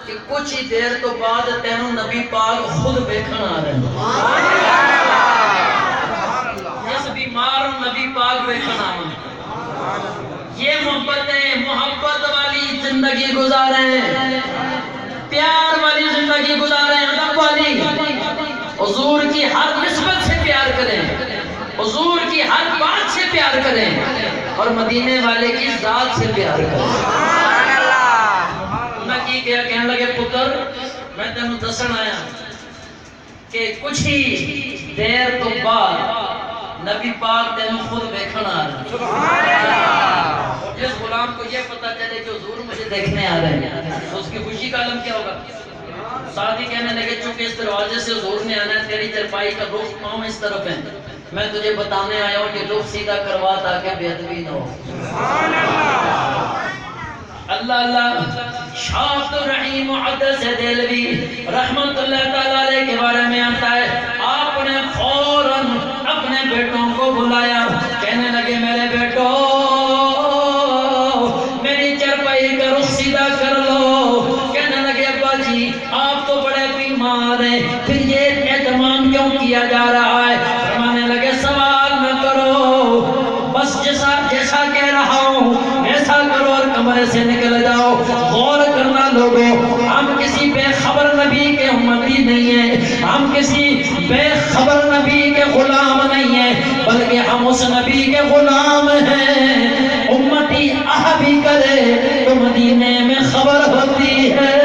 کہ کچھ ہی دیر تو بعد تینوں نبی پاک خود بیکھن آ رہے ہیں، اس بیمار نبی پاک بیکھن آ رہے ہیں۔ یہ محبت والی زندگی گزاریں، پیار والی زندگی گزاریں، ادب والی، حضور کی ہر نسبت سے پیار کریں، حضور کی ہر بات سے پیار کریں اور مدینے والے کی ذات سے پیار کریں۔ انہاں کی کیا کہنے لگے پتر میں تینوں دسن آیا کہ کچھ ہی دیر تو بعد نبی پاک تینوں خود دیکھن آ رہے ہیں۔ جس غلام کو یہ پتہ چلے کہ حضور مجھے دیکھنے آ رہے ہیں تو اس کی خوشی کا عالم کیا ہوگا؟ ساتھ ہی کہنے لگے چونکہ اس دروازے سے حضور نے آنا ہے، تیری چرپائی کا رخ پاؤں اس طرف ہے، میں تجھے بتانے آیا ہوں کہ رخ سیدھا کروا تاکہ بے ادبی نہ ہو۔ اللہ اللہ شاہ عبد الرحیم محدث دہلوی رحمت اللہ تعالیٰ علیہ کے بارے میں آتا ہے، آپ نے فوراً اپنے بیٹوں کو بلایا، کہنے لگے میرے بیٹو میری چرپائی کا رخ سیدھا کر لو۔ کہنے لگے ابا جی آپ تو بڑے بیمار ہیں، پھر یہ اہتمام کیوں کیا جا رہا ہے؟ فرمانے لگے سوال نہ کرو، بس جیسا کہہ رہا ہوں ایسا کرو اور کمرے سے نکل جاؤ۔ غور کرنا لوگوں، ہم کسی بے خبر نبی کے امتی نہیں ہیں، ہم کسی بے خبر نبی کے غلام نہیں ہیں، بلکہ ہم اس نبی کے غلام ہیں۔ امتی آہ بھی کرے تو مدینے میں خبر ہوتی ہے۔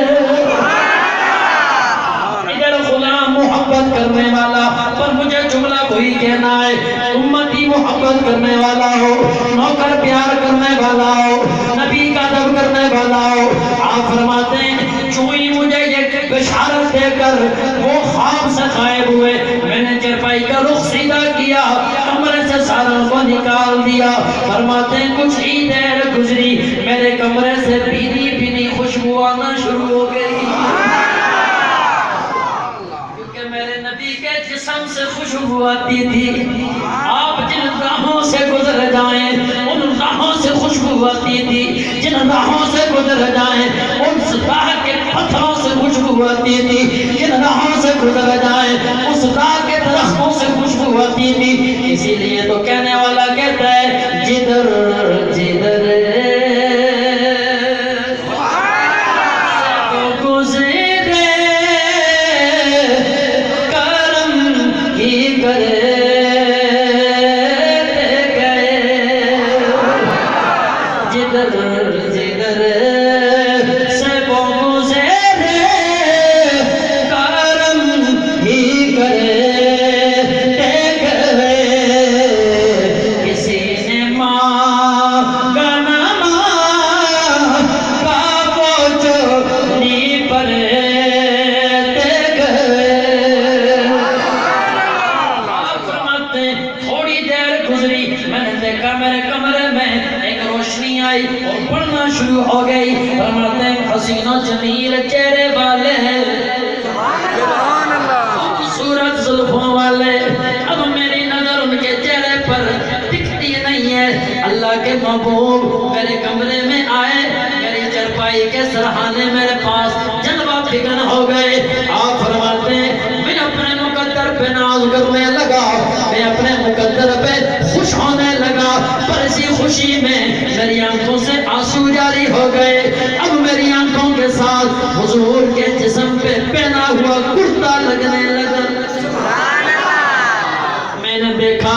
اگر غلام محبت کرنے والا، پر مجھے جملہ وہی کہنا ہے، امتی محبت کرنے والا ہو، نوکر پیار کرنے والا ہو، نبی کا ادب کرنے والا ہو، آپ فرماتے ہیں چوئی مجھے یہ بشارت دے کر وہ خواب سے غائب ہوئے، میں نے چرپائی کا رخ سیدھا کیا، کمرے سے ساروں کو نکال دیا۔ فرماتے ہیں کچھ ہی دیر گزری، میرے کمرے سے بھینی بھینی خوشبو آنا شروع ہو گئی، کیونکہ میرے نبی کے جسم سے خوشبو آتی تھی۔ آپ جن راہوں سے گزر جائیں ان راہوں سے خوشبو آتی تھی، جن راہوں سے گزر جائیں ان راہ کے پتھروں سے خوشبو آتی تھی، جن راہوں سے گزر جائیں اس راہ کے درختوں سے خوشبو آتی تھی۔ اسی لیے تو کہنے والا کہتا ہے جدھر جدھر گزرے کرم ہی کرے حسین و جمیل چہرے والے ہیں، خوبصورت زلفوں والے، اب میری نظر ان کے چہرے پر ٹکتی نہیں ہے۔ اللہ کے محبوب میرے کمرے میں آئے، میری چرپائی کے سرحانے میرے پاس جلوہ فکن ہو گئے۔ آپ فرماتے ہیں میں اپنے مقدر پہ ناز کرنے لگا، میں اپنے مقدر پہ خوش ہونے لگا، پر اسی خوشی میں میری آنکھوں سے آنسو جاری ہو گئے۔ اب میری آنکھوں کے ساتھ حضور کے جسم پہ پہنا ہوا کرتا لگنے لگا۔ میں نے دیکھا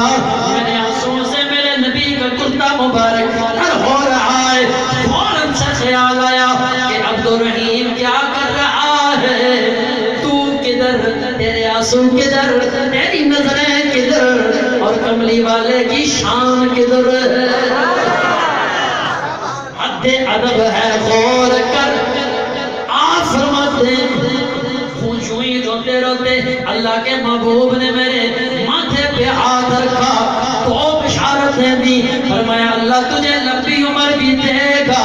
میرے آنسوں سے میرے نبی کا کرتا مبارک تر ہو رہا ہے۔ فوراً سے خیال آیا کہ عبد الرحیم کیا کر رہا ہے، تو کدھر، تیرے آنسو کدھر، تیری نظریں کدھر، اور کملی والے کی شان کدھر ہے؟ حد ادب ہے غور کر۔ آپ فرماتے ہیں خوشوئی روتے روتے اللہ کے محبوب نے میرے ماتھے پہ ہاتھ رکھا، تو بشارتیں دی، فرمایا اللہ تجھے لمبی عمر بھی دے گا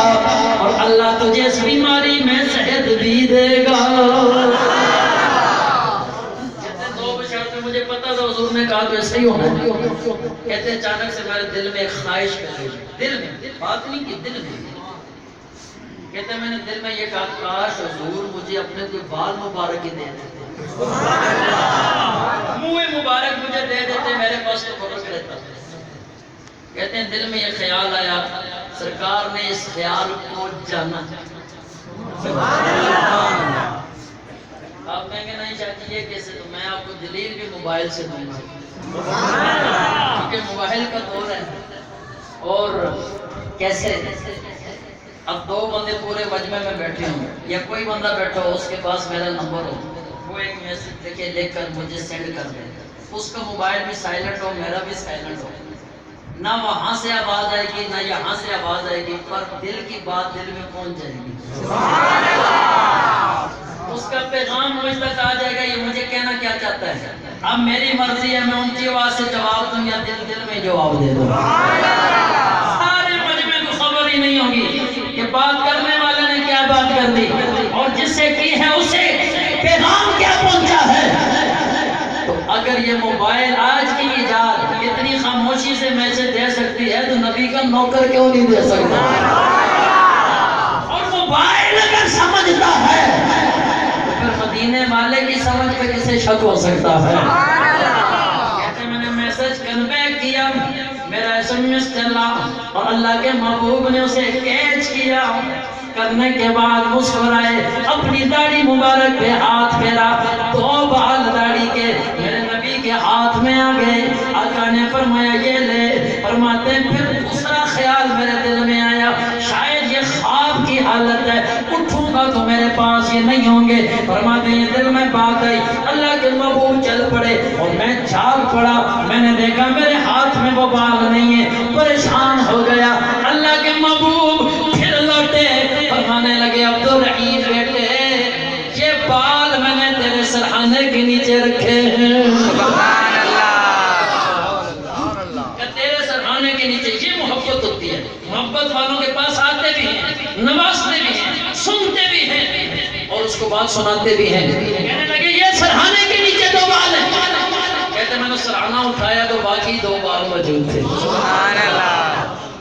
اور اللہ تجھے اس بیماری میں صحت بھی دے گا۔ تو حضور نے کہا تو ایسا ہی ہونا ہے. کہتے اچانک سے میرے دل میں ایک خواہش پیدا ہوئی. دل میں بات نہیں کی، دل میں. کہتے میں نے دل میں یہ کہا کاش حضور مجھے اپنے کوئی بال مبارک ہی دے دیتے، منہ مبارک مجھے دے دیتے، میرے پاس تو فرق رہتا. کہتے ہیں دل میں یہ خیال آیا، سرکار نے اس خیال کو جانا. آپ کہیں گے نہیں چاہتی یہ کیسے؟ تو میں آپ کو دلیل بھی موبائل سے دوں گا، کیونکہ موبائل کا دور ہے. اور کیسے؟ اب دو بندے پورے مجمع میں بیٹھے ہوں یا کوئی بندہ بیٹھا ہو، اس کے پاس میرا نمبر ہو، وہ ایک میسج لکھ کر مجھے سینڈ کر دے. اس کا موبائل بھی سائلنٹ ہو، میرا بھی سائلنٹ ہو، نہ وہاں سے آواز آئے گی نہ یہاں سے آواز آئے گی، پر دل کی بات دل میں پہنچ جائے گی. اس کا پیغام مجھ تک آ جائے گا، یہ مجھے کہنا کیا چاہتا ہے. اب میری مرضی ہے میں ان کی آواز سے جواب دوں یا دل دل میں جواب دے دوں. سارے مجمع کو خبر ہی نہیں ہوگی کہ بات کرنے والے نے کیا بات کر دی اور جس سے کی ہے اسے پیغام کیا پہنچا ہے. تو اگر یہ موبائل آج کی ایجاد اتنی خاموشی سے میسج دے سکتی ہے تو نبی کا نوکر کیوں نہیں دے سکتا؟ اور موبائل اگر سمجھتا ہے تو پھر مدینے والے کی سمجھ پہ کسے شک ہو سکتا ہے؟ کہتے میں نے میسج کنوے کیا، میرا SMS چلا اور اللہ کے محبوب نے اسے کیچ کیا. کرنے کے بعد مسکرائے، اپنی داڑھی مبارک پہ ہاتھ پھیرا، 2 بال داڑھی کے میرے نبی کے ہاتھ میں آ گئے. آقا نے فرمایا یہ لے. فرماتے ہیں پھر دوسرا خیال میرے دل میں آیا، شاید یہ خواب کی حالت ہے، اٹھوں گا تو میرے پاس یہ نہیں ہوں گے. فرماتے ہیں دل میں بات آئی، اللہ کے محبوب چل پڑے اور میں جھاگ پڑا. میں نے دیکھا میرے ہاتھ میں وہ بال نہیں ہے، پریشان ہو گیا. اللہ کے محبوب پھر لوٹے، فرمانے لگے عبدالرحیم بیٹے یہ بال میں نے تیرے سرحانے کے نیچے رکھے ہیں. سبحان اللہ. کہ تیرے سرحانے کے نیچے. یہ محبت ہوتی ہے. محبت والوں کے پاس آتے بھی ہیں، نوازتے بھی ہیں، سنتے بھی ہیں اور اس کو بات سناتے بھی ہیں. کہنے لگے یہ سرحانے کے نیچے 2 بال ہیں. کہتے میں نے سرحانہ اٹھایا تو باقی 2 بال موجود تھے. سبحان اللہ.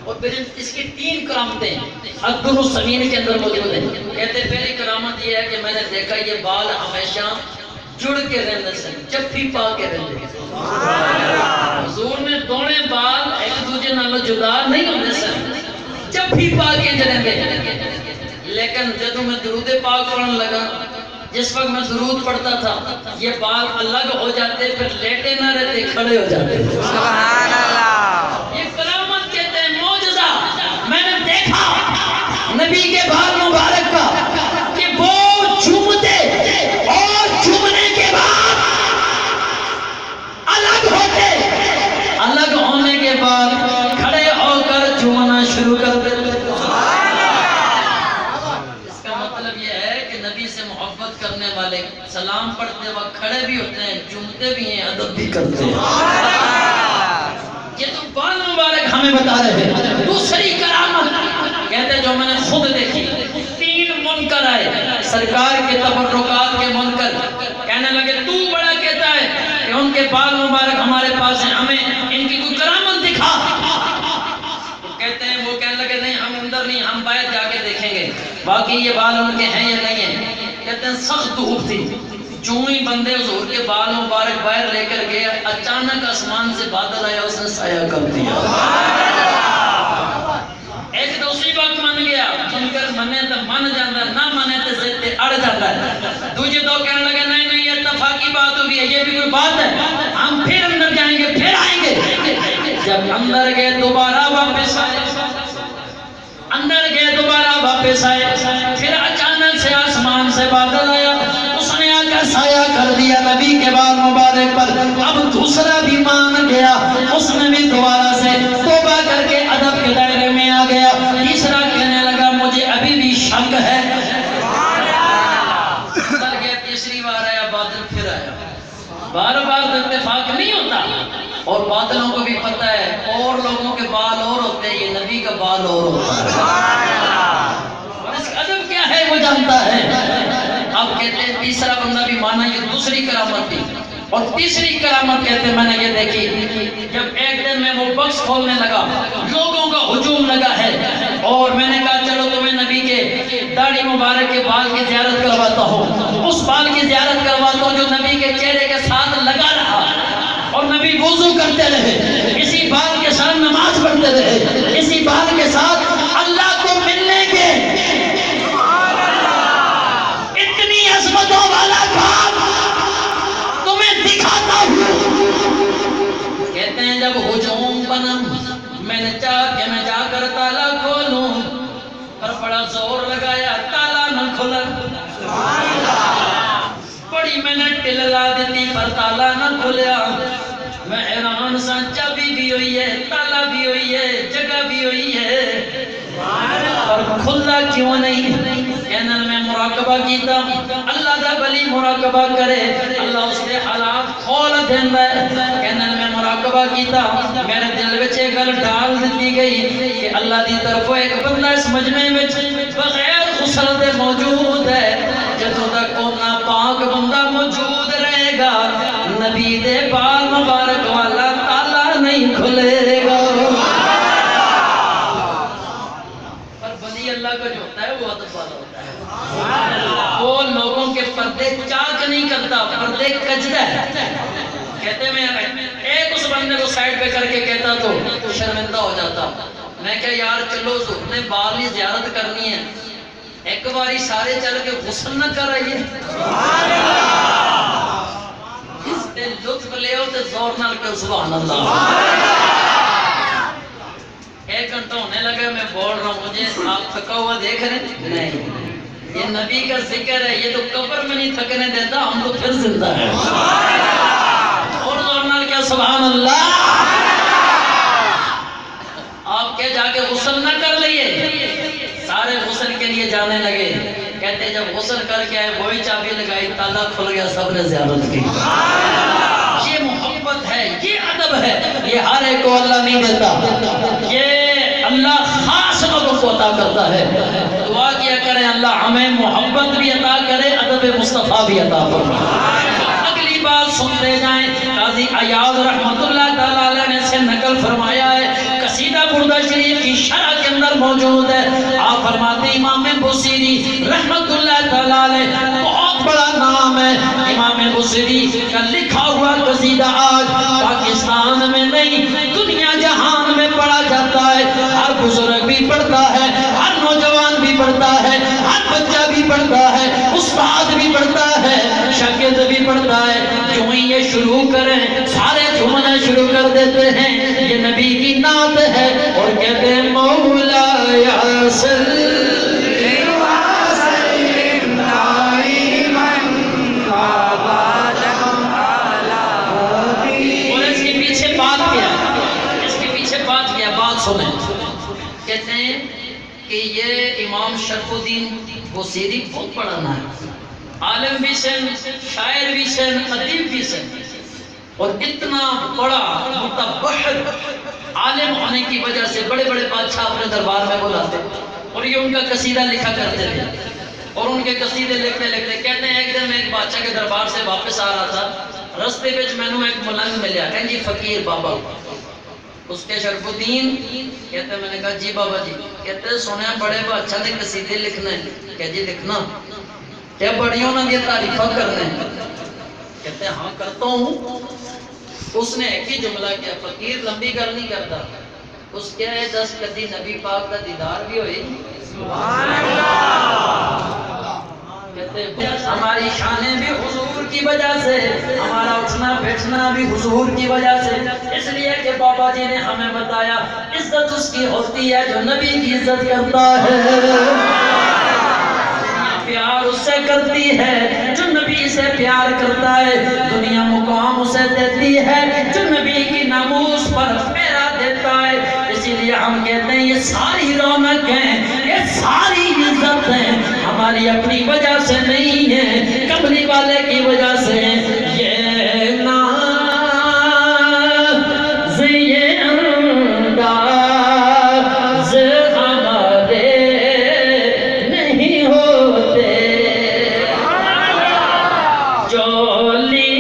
اور پھر اس کی 3 کرامتیں حد السمین کے اندر موجود ہیں. کہتے پہلی کرامت یہ ہے کہ میں نے دیکھا یہ بال ہمیشہ جڑ کے رہنے سے، جفی پا کے رہنے. حضور نے دونوں بال ایک دوسرے نالوں جدا نہیں ہونے سے جفی پا کے رہنے. لیکن جب میں درود پاک پڑھنے لگا، جس وقت میں درود پڑھتا تھا یہ بال الگ ہو جاتے، پھر لیٹے نہ رہتے، کھڑے ہو جاتے. سبحان اللہ. یہ کرامت کہتے ہیں، معجزہ. میں نے دیکھا نبی کے بال مبارک کا کہ وہ جھومتے اور جھومنے کے بعد الگ ہوتے، الگ ہونے کے بعد کھڑے ہو کر جھومنا شروع کر دیتے. اس کا مطلب یہ ہے کہ نبی سے محبت کرنے والے سلام پڑھتے وقت کھڑے بھی ہوتے ہیں، جھومتے بھی ہیں، ادب بھی کرتے ہیں. یہ تو بال مبارک ہمیں بتا رہے ہیں. دوسری کرامت کہتے جو میں نے خود دیکھی، 3 منکر آئے سرکار کے تبرکات کے منکر. کہنے لگے تو بڑا کہتا ہے کہ ان کے بال مبارک ہمارے پاس ہیں، ہمیں ان کی کوئی کرامت دکھا. تو کہتے ہیں وہ کہنے لگے نہیں ہم اندر نہیں، ہم باہر جا کے دیکھیں گے باقی یہ بال ان کے ہیں یا نہیں ہیں. کہتے ہیں سخت دھوپ تھی، جو ہی بندے حضور کے بال مبارک باہر لے کر گئے، اچانک آسمان سے بادل آیا، اس نے سایہ کر دیا. ایک دوسری وقت من گیا، منکر منے تو من جاتا، نہ منے تو ضد اڑ جاتا ہے. دوسرے 2 کہنے لگے نہیں نہیں یہ اتفاقی بات ہوگی ہے، یہ بھی کوئی بات ہے، ہم پھر اندر جائیں گے، پھر آئیں گے. جب اندر گئے دوبارہ واپس آئے، اندر گئے دوبارہ واپس آئے، پھر اچانک سے آسمان سے بادل آیا، اس نے آ کر سایہ کر دیا نبی کے بال مبارک پر. اب دوسرا بھی مان گیا، اس نے بھی دوبارہ سے توبہ کر کے ادب کے دائرے میں آ گیا. تیسرا کہنے لگا مجھے ابھی بھی شک ہے. اندر گیا، تیسری بار آیا، بادل پھر آیا. بار بار تو اتفاق نہیں ہوتا، اور بادلوں کو بھی پتہ ہے اور لوگوں کے بال اور ہوتے ہیں، یہ نبی کا بال اور ہوتا ہے. اور اس کا ادب کیا ہے وہ جانتا ہے. اب کہتے ہیں تیسرا بندہ بھی مانا، یہ دوسری کرامت تھی. اور تیسری کرامت کہتے ہیں میں نے یہ دیکھی، جب ایک دن میں وہ بکس کھولنے لگا، لوگوں کا ہجوم لگا ہے، اور میں نے کہا چلو تمہیں نبی کے داڑھی مبارک کے بال کی زیارت کرواتا ہوں، اس بال کی زیارت کرواتا ہوں جو نبی کے چہرے کے ساتھ لگا رہا، اور نبی وضو کرتے رہے، اسی بال کے ساتھ نماز پڑھتے رہے، اسی بال کے ساتھ اللہ کو ملنے کے اتنی عظمتوں والا کام تمہیں دکھاتا ہوں۔ کہتے ہیں جب ہجوم بنا، میں نے چاہا کہ میں جا کر تالا کھولوں، اور بڑا زور لگایا، تالا نہ کھلا، بڑی میں نے ٹل لا دیتی پر تالا نہ کھلیا۔ میں حیران سا، چابی بھی ہوئی ہے، تالا بھی ہوئی ہے، جگہ بھی ہوئی ہے، اور کھلا کیوں نہیں؟ کہنے میں مراقبہ کیتا، اللہ دا بلی مراقبہ کرے اللہ اس کے حالات کھول دیندا ہے۔ کہنے میں مراقبہ کیتا، میرے دل وچ ایک گل ڈال دیتی گئی کہ اللہ دی طرفوں ایک بندہ اس مجمع وچ بغیر غسل دے موجود ہے، جدوں تک او ناپاک بندہ موجود رہے گا نبی دے بال مبارک والا تالا نہیں کھلے گا۔ پر بنی اللہ کا جو ہوتا ہے وہ ادب والا ہوتا ہے، وہ لوگوں کے پردے چاک نہیں کرتا، پردے کجدا ہے۔ کہتے میں ایک اس بندے کو سائڈ پہ کر کے کہتا تو شرمندہ ہو جاتا، میں کہا یار چلو نے بال کی زیارت کرنی ہے، ایک باری سارے چل کے غسل نہ کر رہی ہے، اس تے لطف لے ہو تے زور نہ لگے سبحان اللہ۔ ایک گھنٹہ ہونے لگا میں بول رہا ہوں، مجھے آپ تھکا ہوا دیکھ رہے ہیں؟ نہیں، یہ نبی کا ذکر ہے، یہ تو قبر میں نہیں تھکنے دیتا، ہم تو پھر زندہ ہیں، اور زور نہ لگے سبحان اللہ۔ آپ کے جا کے غسل نہ کر لئیے، سارے غسل کے لیے جانے لگے، کہتے جب غسل کر کے آئے وہی چابی لگائی، تالا کھل گیا، سب نے زیارت کی۔ یہ محبت ہے، یہ ادب ہے، یہ ہر ایک کو اللہ نہیں دیتا، یہ اللہ خاص لوگوں کو عطا کرتا ہے۔ دعا کیا کریں اللہ ہمیں محبت بھی عطا کرے، ادب مصطفیٰ بھی عطا فرمائے۔ اگلی بات سنتے جائیں، قاضی عیاض رحمت اللہ تعالیٰ علیہ نے سے نقل فرمایا ہے، قصیدہ بردہ شریف کی شرح کے اندر موجود ہے، آپ فرماتے ہیں امام بصیری رحمت اللہ تعالیٰ علیہ، بہت بڑا نام ہے امام بصیری کا لکھا ہوا قصیدہ آج پاکستان میں نہیں دنیا جہان میں پڑھا جاتا ہے، ہر بزرگ بھی پڑھتا ہے، ہر نوجوان بھی پڑھتا ہے، ہر بچہ بھی پڑھتا ہے، استاد بھی پڑھتا ہے، شاگرد بھی پڑھتا ہے۔ کیوں ہی یہ شروع کریں سارے جھومنا شروع کر دیتے ہیں، یہ نبی کی نعت ہے، اور کہتے ہیں مولا یا صلی سنیں۔ کہتے ہیں کہ یہ امام شرف الدین بصیری بہت بڑا نام ہے، عالم بھی سن، شاعر بھی سن، ادیب بھی سن، اور اتنا بڑا متبحر عالم ہونے کی وجہ سے بڑے بڑے بادشاہ اپنے دربار میں بلاتے، اور یہ ان کا قصیدہ لکھا کرتے تھے، اور ان کے قصیدے لکھتے لکھتے کہتے ہیں ایک دن میں ایک بادشاہ کے دربار سے واپس آ رہا تھا، رستے وچ مینوں ایک ملنگ ملیا، کہیں جی فقیر بابا، اس کے شرف الدین کہتے ہیں، میں نے کہا جی بابا جی، کہتے ہیں سنیا بڑے بادشاہ نے قصیدے لکھنا ہے، کہ جی لکھنا کیا بڑیوں نے یہ تعریفہ کرنے ہیں؟ کہتے ہیں ہاں کرتا ہوں۔ اس نے ایک ہی جملہ کیا، فقیر لمبی گل نہیں کرتا، اس کیا ہے 10 کدی نبی پاک کا دیدار بھی ہوئی، سبحان اللہ۔ کہتے ہیں ہماری شانیں بھی حضور کی وجہ سے، ہمارا اٹھنا بیٹھنا بھی حضور کی وجہ سے، اس لیے کہ بابا جی نے ہمیں بتایا عزت اس کی ہوتی ہے جو نبی کی عزت کرتا ہے، پیار اس سے کرتی ہے جو نبی سے پیار کرتا ہے، دنیا مقام اسے دیتی ہے جو نبی کی ناموس پر پہرا دیتا ہے۔ اسی لیے ہم کہتے ہیں یہ ساری رونقیں، یہ ساری عزتیں ہماری اپنی وجہ سے نہیں ہے، کملی والے کی وجہ سے ہیں۔ یہ ناز یہ انداز ہمارے نہیں ہوتے، چولی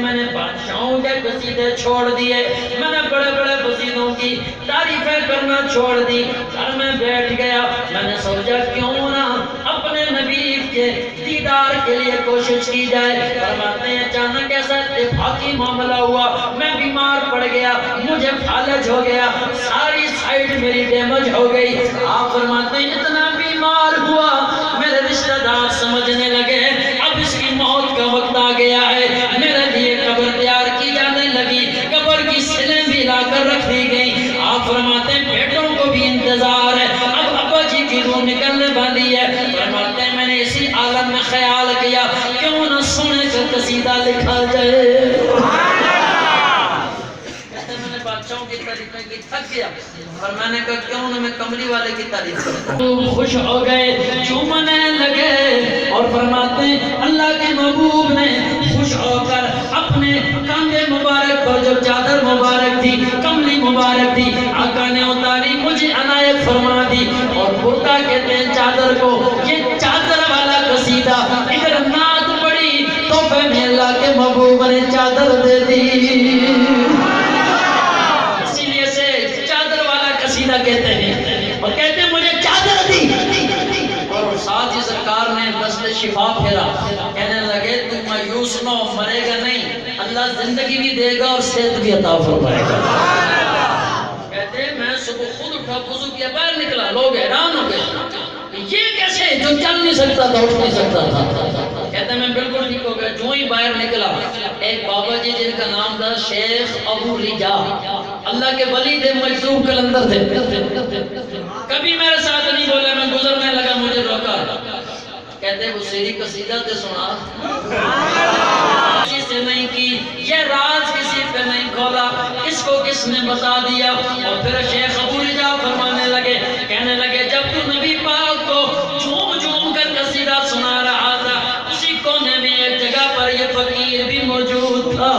میں نے بادشاہوں کے قصیدے چھوڑ دیے، میں نے بڑے بڑے قصیدوں کی تعریفیں کرنا چھوڑ دی، گھر میں بیٹھ گیا، میں نے سوچا کیوں نہ اپنے نبی کے دیدار کے لیے کوشش کی جائے۔ فرماتے ہیں اچانک ایسا اتفاقی معاملہ ہوا، میں بیمار پڑ گیا، مجھے فالج ہو گیا، ساری سائیڈ میری ڈیمیج ہو گئی۔ آپ فرماتے ہیں اتنا بیمار ہوا، میرے رشتہ دار سمجھنے لگے اب اس کی موت کا وقت آ گیا ہے، میرے لیے قبر تیار کی جانے لگی، قبر کی سلیں بھی لا کر رکھ دی گئی۔ آپ فرماتے ہیں بیٹوں کو بھی انتظار ہے، اب ابا جی کی روح نکلنے والی ہے۔ فرماتے ہیں میں نے اسی عالم میں خیال کیا کیوں نہ سونے کا قصیدہ لکھا جائے۔ بادشاہوں کی تعریفیں کی تھک گیا، اور میں نے کہا کیوں نہ میں کملی والے کی تعریف کروں۔ خوش ہو گئے، چومنے لگے، اور فرماتے ہیں اللہ کے محبوب نے خوش ہو کر اپنے کاندھے مبارک پر جو چادر مبارک تھی، کملی مبارک تھی، آقا نے اتاری، مجھے عنایت فرما دی، اور بردا کہتے ہیں چادر کو، یہ چادر والا قصیدہ اگر نعت پڑی تحفے میں اللہ کے محبوب نے چادر دے دی۔ کہتے ہیں اور کہتے ہیں مجھے چادر دی، اور ساتھ ہی سرکار نے دست شفا پھیرا، کہنے لگے تو مایوس نہ ہو، مرے گا نہیں، اللہ زندگی بھی دے گا اور صحت بھی عطا فرمائے گا۔ کہتے ہیں میں صبح خود اٹھا، وضو کیا، باہر نکلا، لوگ حیران ہو گئے یہ کیسے جو چل نہیں سکتا تھا، اٹھ نہیں سکتا تھا۔ کہتے ہیں میں بالکل ٹھیک ہو گیا، جو ہی باہر نکلا ایک بابا جی جن کا نام تھا شیخ ابو رجا، اللہ کے ولی تھے، مجذوب قلندر تھے، کبھی میرے ساتھ نہیں بولے، میں گزرنے لگا مجھے روکا، کہتے وہ سیری قصیدہ تے سنا، کسی سے نہیں کی، یہ راز کسی پہ نہیں کھولا، اس کو کس نے بتا دیا۔ اور پھر شیخ ابو رجا فرمانے لگے، کہنے لگے جب تو نبی پاک کو جھوم جھوم کر قصیدہ سنا رہا تھا، اسی کونے میں ایک جگہ پر یہ فقیر بھی موجود تھا،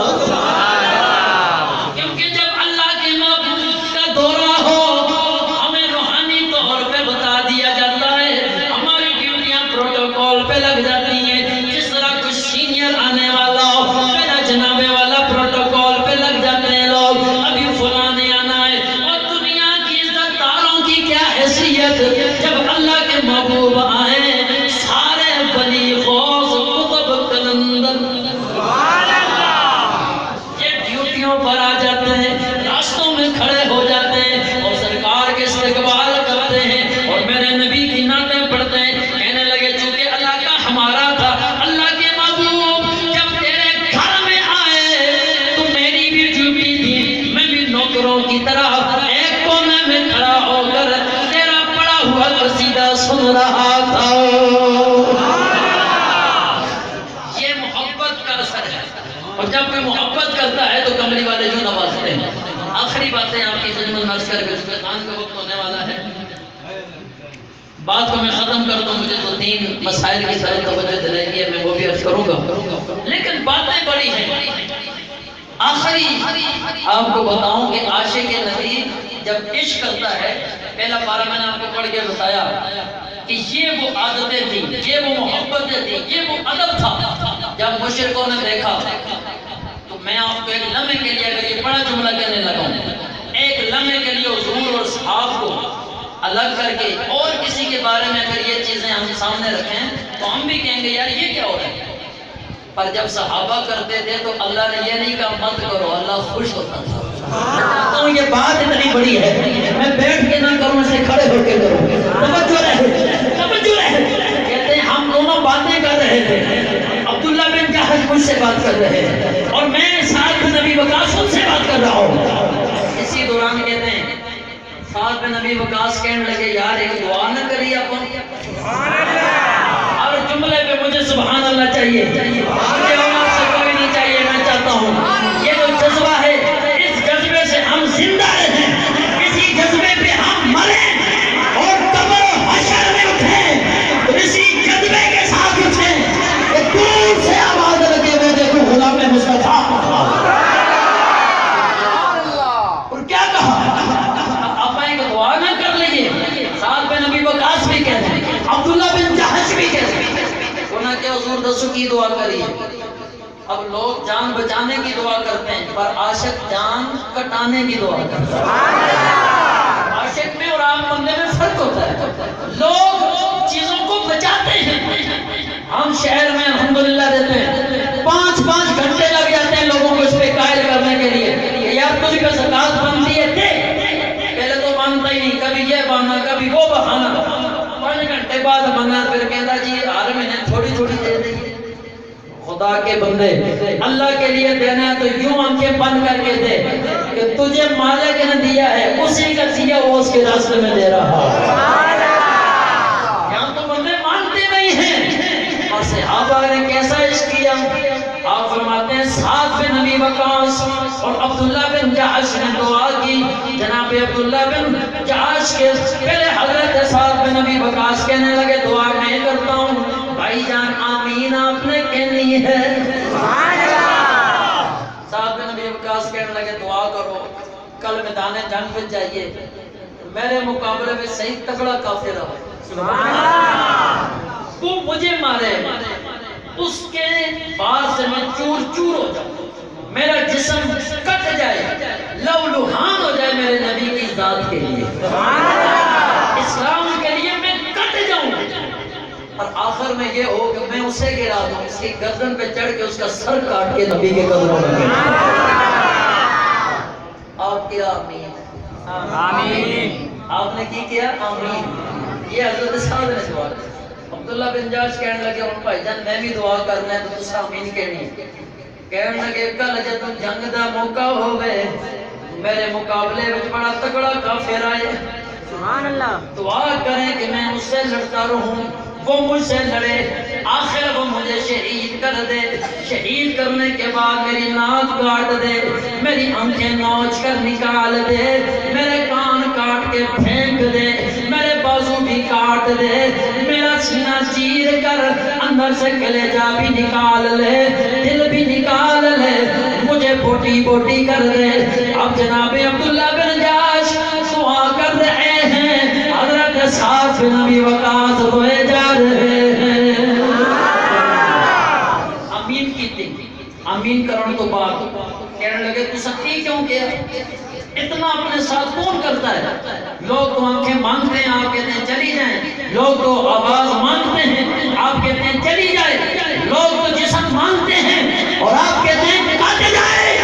کیونکہ جب اللہ کے محبوب کا دورہ ہو ہمیں روحانی طور پہ بتا دیا جاتا ہے، ہماری ڈیوٹیاں پروٹوکول پہ لگ جاتی ہیں، جس طرح کچھ سینئر آنے والا ہو میرا جنابے والا پروٹوکول پہ لگ جاتے ہیں لوگ، ابھی فلاں نے آنا ہے، اور دنیا کی عزت داروں کی کیا حیثیت، جب اللہ کے محبوب آئے سارے ولی غوث قطب قلندر یہ ڈیوٹیوں پر آ جاتے ہیں، راستوں میں کھڑے ہو جاتے ہیں، اور سرکار کے استقبال کرتے ہیں، اور میرے نبی کی نعتیں پڑھتے ہیں۔ کہنے لگے چونکہ علاقہ ہمارا تھا، اللہ کے محبوب جب تیرے گھر میں آئے تو میری بھی ڈیوٹی تھی، میں بھی نوکروں کی طرح ایک کونے میں کھڑا ہو کر تیرا پڑا ہوا قصیدہ سن رہا تھا۔ یہ محبت کا اثر ہے، اور جب کوئی محبت کرتا ہے تو کملی والے جو نوازتے ہیں۔ آخری باتیں آپ کی خدمت میں عرض کر کے خان کا وقت ہونے والا ہے، بات کو میں ختم کر دوں، مجھے تو 3 مسائل کی طرف توجہ دلائے گی، میں وہ بھی عرض کروں گا، لیکن باتیں بڑی ہیں۔ آخری آپ کو بتاؤں کہ عاشق نبی جب عشق کرتا ہے، پہلا پارہ میں نے آپ کو پڑھ کے بتایا کہ یہ وہ عادتیں تھیں، یہ وہ محبتیں تھیں، یہ وہ ادب تھا۔ جب مشرکوں نے دیکھا تو میں آپ کو ایک لمحے کے لیے اگر یہ بڑا جملہ کہنے لگا ہوں، ایک لمحے کے لیے حضور اور صحاب کو الگ کر کے اور کسی کے بارے میں اگر یہ چیزیں ہم سامنے رکھیں تو ہم بھی کہیں گے یار یہ کیا ہو رہا ہے، پر جب صحابہ کرتے تھے تو اللہ نے یہ نہیں کہا مت کرو، اللہ خوش ہوتا تھا۔ تو یہ بات اتنی بڑی ہے، میں بیٹھ کے نہ کروں، اسے کھڑے ہو کے کروں، توجہ رہے۔ کہتے ہیں ہم دونوں باتیں کر رہے تھے، عبداللہ بن جہش مجھ سے بات کر رہے ہیں اور میں سعد بن نبی وقاص ان سے بات کر رہا ہوں۔ اسی دوران کہتے ہیں سعد بن نبی وقاص کہنے لگے یار ایک دعا نہ کری اپن، اور جملے پہ مجھے سبحان اللہ چاہیے، مجھے اور آپ سے کوئی نہیں چاہیے، میں چاہتا ہوں یہ جو جذبہ ہے اس جذبے سے ہم زندہ رہیں، اسی جذبے پہ ہم مریں اور قبر و حشر میں اٹھیں، تو اسی جذبے کے ساتھ اٹھیں کہ دور سے آواز لگے میں دیکھوں غلام مصطفیٰ، اور کیا کہا آپ ایک دعا نہ کر لیجئے، سعد بن نبی وقاص بھی کہتے ہیں، عبداللہ بن جہش بھی کہتے ہیں، انہوں نے کہ حضور دسو کی دعا کریے، اب لوگ جان بچانے کی دعا کرتے ہیں پر عاشق جان کٹانے کی دعا کرتے ہیں. عاشق میں اور عام بندے میں فرق ہوتا ہے. لوگ چیزوں کو بچاتے ہیں. ہم شہر میں الحمدللہ رہتے ہیں 5-5 گھنٹے لگ جاتے ہیں لوگوں کو اس پہ قائل کرنے کے لیے کہ یار تجھ پہ زکات بنتی ہے دے. پہلے تو مانتا ہی نہیں, کبھی یہ بہانا کبھی وہ بہانا. 5 گھنٹے بعد بنا پھر کہتا جی ہر مہینے تھوڑی تھوڑی دے دیں. خدا کے بندے اللہ کے لیے دینا ہے تو یوں آنکھیں بند کر کے دے کہ تجھے مالک نے دیا ہے اسی کا دیا وہ اس کے راستے میں دے رہا ہے. یہاں تو بندے مانتے نہیں ہیں. اور صحابہ نے کیسا عشق کیا. آپ فرماتے ہیں سعد بن ابی وقاص اور عبداللہ بن جحش نے دعا کی. جناب عبداللہ بن جحش کے پہلے حضرت سعد بن ابی وقاص کہنے لگے دعا میں کرتا ہوں. بھائی جان آمین آپ نے کہنی ہے. سعد بن ابی وقاص کہنے لگے دعا کرو کل میدان جنگ میں جائیے میرے مقابلے میں صحیح تگڑا کافر ہو وہ مجھے مارے اس کے بعد سے میں چور چور ہو جاؤں میرا جسم کٹ جائے لو لہان ہو جائے میرے نبی کی ذات کے لیے اسلام کے لیے میں کٹ جاؤں. اور آخر میں یہ ہو کہ میں اسے گرا دوں اس کی گردن پہ چڑھ کے اس کا سر کاٹ کے نبی کے قدموں میں گرا. آپ کیا آمین آمین آپ نے کی کیا آمین. یہ حضرت سعد نے دعا کی. عبداللہ بن جحش کہنے لگے ان بھائی جان میں بھی دعا کرنا ہے تو تس آمین کہنی. کہنے لگے کل جدوں جنگ دا موقع ہوئے میرے مقابلے میں بڑا تگڑا کافر آئے سبحان اللہ دعا کریں کہ میں اس سے لڑتا رہوں وہ مجھ سے لڑے آخر وہ مجھے شہید کر دے. شہید کرنے کے بعد میری ناک کاٹ دے میری آنکھیں نوچ کر نکال دے میرے کان کاٹ کے پھینک دے میرے بازو بھی کاٹ دے میرا سینہ چیر کر اندر سے کلیجہ بھی نکال لے دل بھی نکال لے مجھے بوٹی بوٹی کر دے. اب جناب عبداللہ بن جحش دعا کر رہے ہیں حضرت سعد بن ابی وقاص روئے جا رہے ہیں. آمین کی تھی آمین کرنے تو بعد کہنے لگے تو سچی کیوں کیا اتنا اپنے ساتھ کون کرتا ہے. لوگ تو آنکھیں مانگتے ہیں آپ کہتے ہیں چلی جائیں. لوگ تو آواز مانگتے ہیں آپ کہتے ہیں چلی جائے. لوگ تو جسم مانگتے ہیں اور آپ کہتے ہیں کاٹے جائے.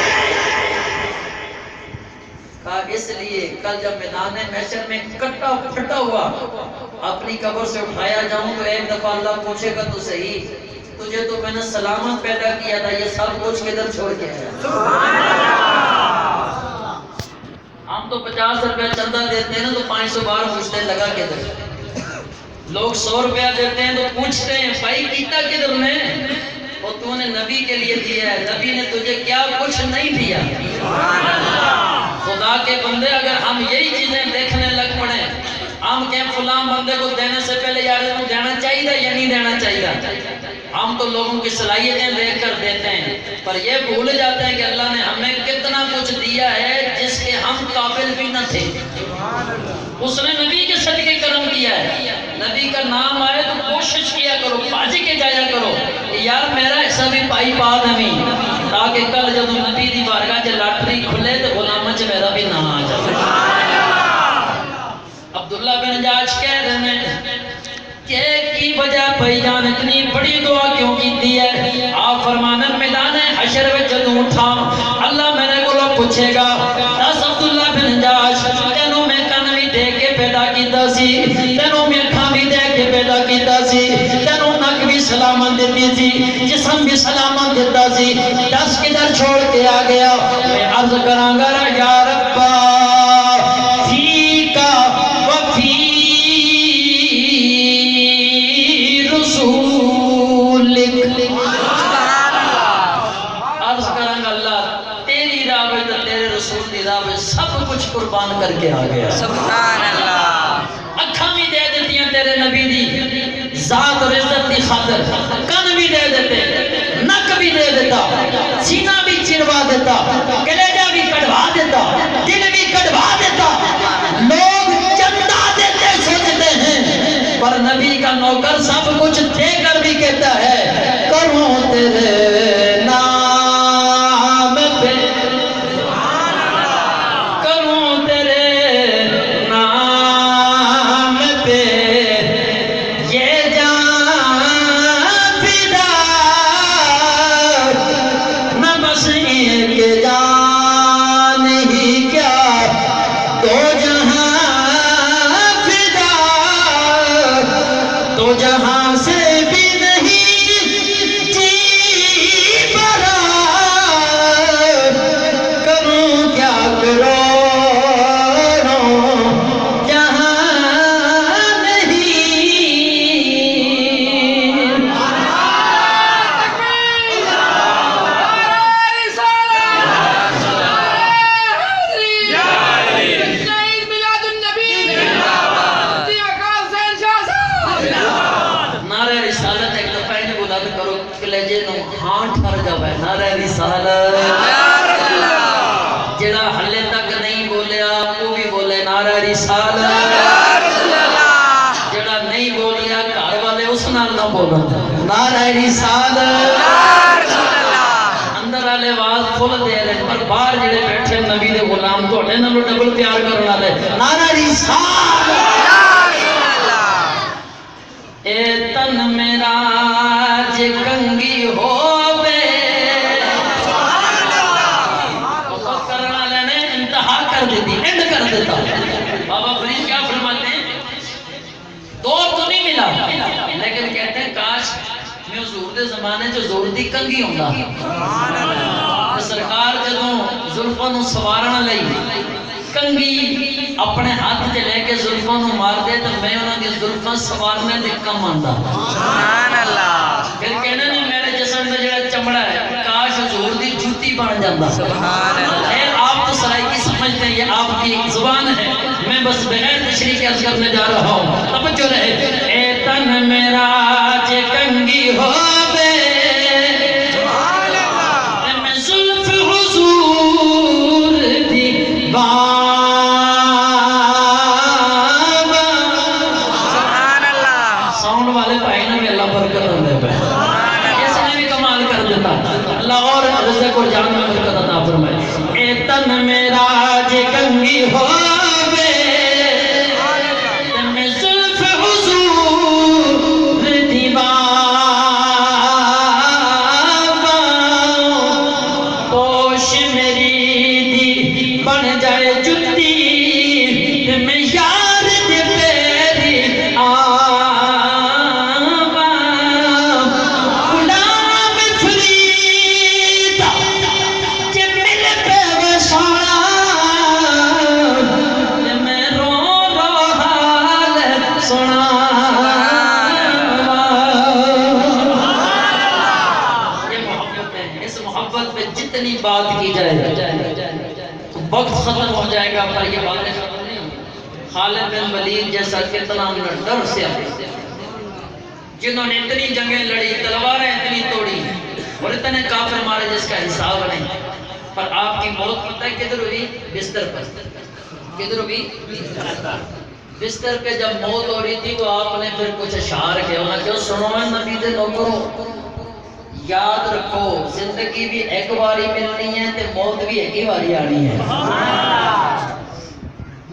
کہا اس لیے کل جب میدان محشر میں کٹا پھٹا ہوا اپنی قبر سے اٹھایا جاؤں تو ایک دفعہ اللہ پوچھے گا تو صحیح تجھے تو میں نے سلامت پیدا کیا تھا یہ سب کچھ کدھر چھوڑ کے آیا. ہم تو 50 روپے چندہ دیتے ہیں نا تو 500 بار پوچھتے ہیں لگا کدھر. لوگ 100 روپیہ دیتے ہیں تو پوچھتے ہیں بھائی کیتا کدھر نے وہ تو نے نبی کے لیے دیا ہے. نبی نے تجھے کیا کچھ نہیں دیا. خدا کے بندے اگر ہم یہی چیزیں دیکھنے لگ پڑے ہم کہیں فلاں بندے کو دینے سے پہلے یار انہوں دینا چاہیے یا نہیں دینا چاہیے. ہم تو لوگوں کی صلاحیتیں دیکھ کر دیتے ہیں پر یہ بھول جاتے ہیں کہ اللہ نے ہمیں کتنا کچھ دیا ہے جس کے ہم قابل بھی نہ تھے. اس نے نبی کے صدقے کرم کیا ہے. نبی کا نام آئے تو کوشش کیا کرو باجی کے جایا کرو یار میرا ایسا بھی پائی پاد ہمیں تاکہ کل جب نبی دی بارگاہ چ لاٹری کھلے تو غلامہ چ میرا بھی نام آ جائے. عبداللہ بن جحش کہہ رہے ہیں کہ کی وجہ بھائی جان اتنی بڑی دعا کیوں کی ہے. آپ فرمانا میدان حشر میں جدوں اٹھا اللہ میرے کو پوچھے گا دس عبداللہ بن جحش تینوں میں کن بھی دے کے پیدا کیتا سی تینوں میں اکھاں بھی دے کے پیدا کیتا سی تینوں نک بھی سلامت دیتی سی جسم بھی سلامت دیتا سی دس کدھر چھوڑ کے آ گیا. میں عرض کراں گا یا ربا فیکا وفی سب کچھ قربان کر کے آ گیا. سبحان اللہ. اکھاں بھی دے دیتی ہیں تیرے نبی دی ذات اور عزت کی خاطر کن بھی دے دیتے نک بھی دے دیتا سینہ بھی چروا دیتا کلیجہ بھی کڑوا دیتا دل بھی کڑوا دیتا. لوگ چندہ دیتے سوچتے ہیں پر نبی کا نوکر سب کچھ دے کر بھی کہتا ہے کروں تیرے نام محمد نعرہ رسالت اندر والے آواز فل دے رہے پر باہر جڑے بیٹھے نبی دے غلام تھوڑے نالوں ڈبل پیار کرن والے نعرہ رسالت اے تن میرا جے کنگی ہووے محبت کرن والے نے انتہا کر دیتی اینڈ کر دیتا بابا فرید کیا فرماتے ہیں دور تو نہیں ملا لیکن کہتے ہیں کاش میں حضور دے زمانے جو زور دی کنگھی ہوندا سرکار جدوں زلفاں نو سوارن لئی کنگھی اپنے ہاتھ چ لے کے زلفاں نو مار دے تے میں انہاں دی زلفاں سوارنے دے کم آندا سبحان اللہ پھر کہنا نہیں میرے جسم دا جڑا چمڑا ہے کاش حضور دی جوتی بن جاندا سبحان اللہ خیر آپ تو سرائکی سمجھتے ہیں یہ آپ کی ایک زبان ہے میں بس بغیر تشریح کے عرض کرنے جا رہا ہوں توجہ رہے اے تن میرا جے کنگھی ہووے سبحان اللہ میں زلف حضور دی سبحان اللہ ساؤنڈ والے بھائی نے بھی اللہ برکت دے پہ اس نے بھی کمال کر دیتا اللہ اور رزق اور جان میں برکت عطا فرمائے اے تن میرا جے کنگھی ہووے میں زلف حضور دی پوش میری دی بن جائے جتی میں یار دے پیری غلام فریدا جے مل پہ سونا میں رو رو حال سنا یہ محبت ہے اس محبت پہ جتنی بات کی جائے وقت ختم ہو جائے گا پر یہ باتیں ختم نہیں ہوگی خالد بن ولید جیسا کتنا ڈر سے آتے جنہوں نے اتنی جنگیں لڑی تلواریں اتنی توڑی اور اتنے کافر مارے جس کا حساب نہیں پر آپ کی موت پتہ ہے کدھر ہوئی بستر پر کدھر ہوئی بستر پہ جب موت ہو رہی تھی تو آپ نے پھر کچھ اشعار کیا انہوں نے کہا سنو میں نبی دے نوکروں یاد رکھو زندگی بھی ایک باری ملنی ہے تے موت بھی ایک ہی باری آنی ہے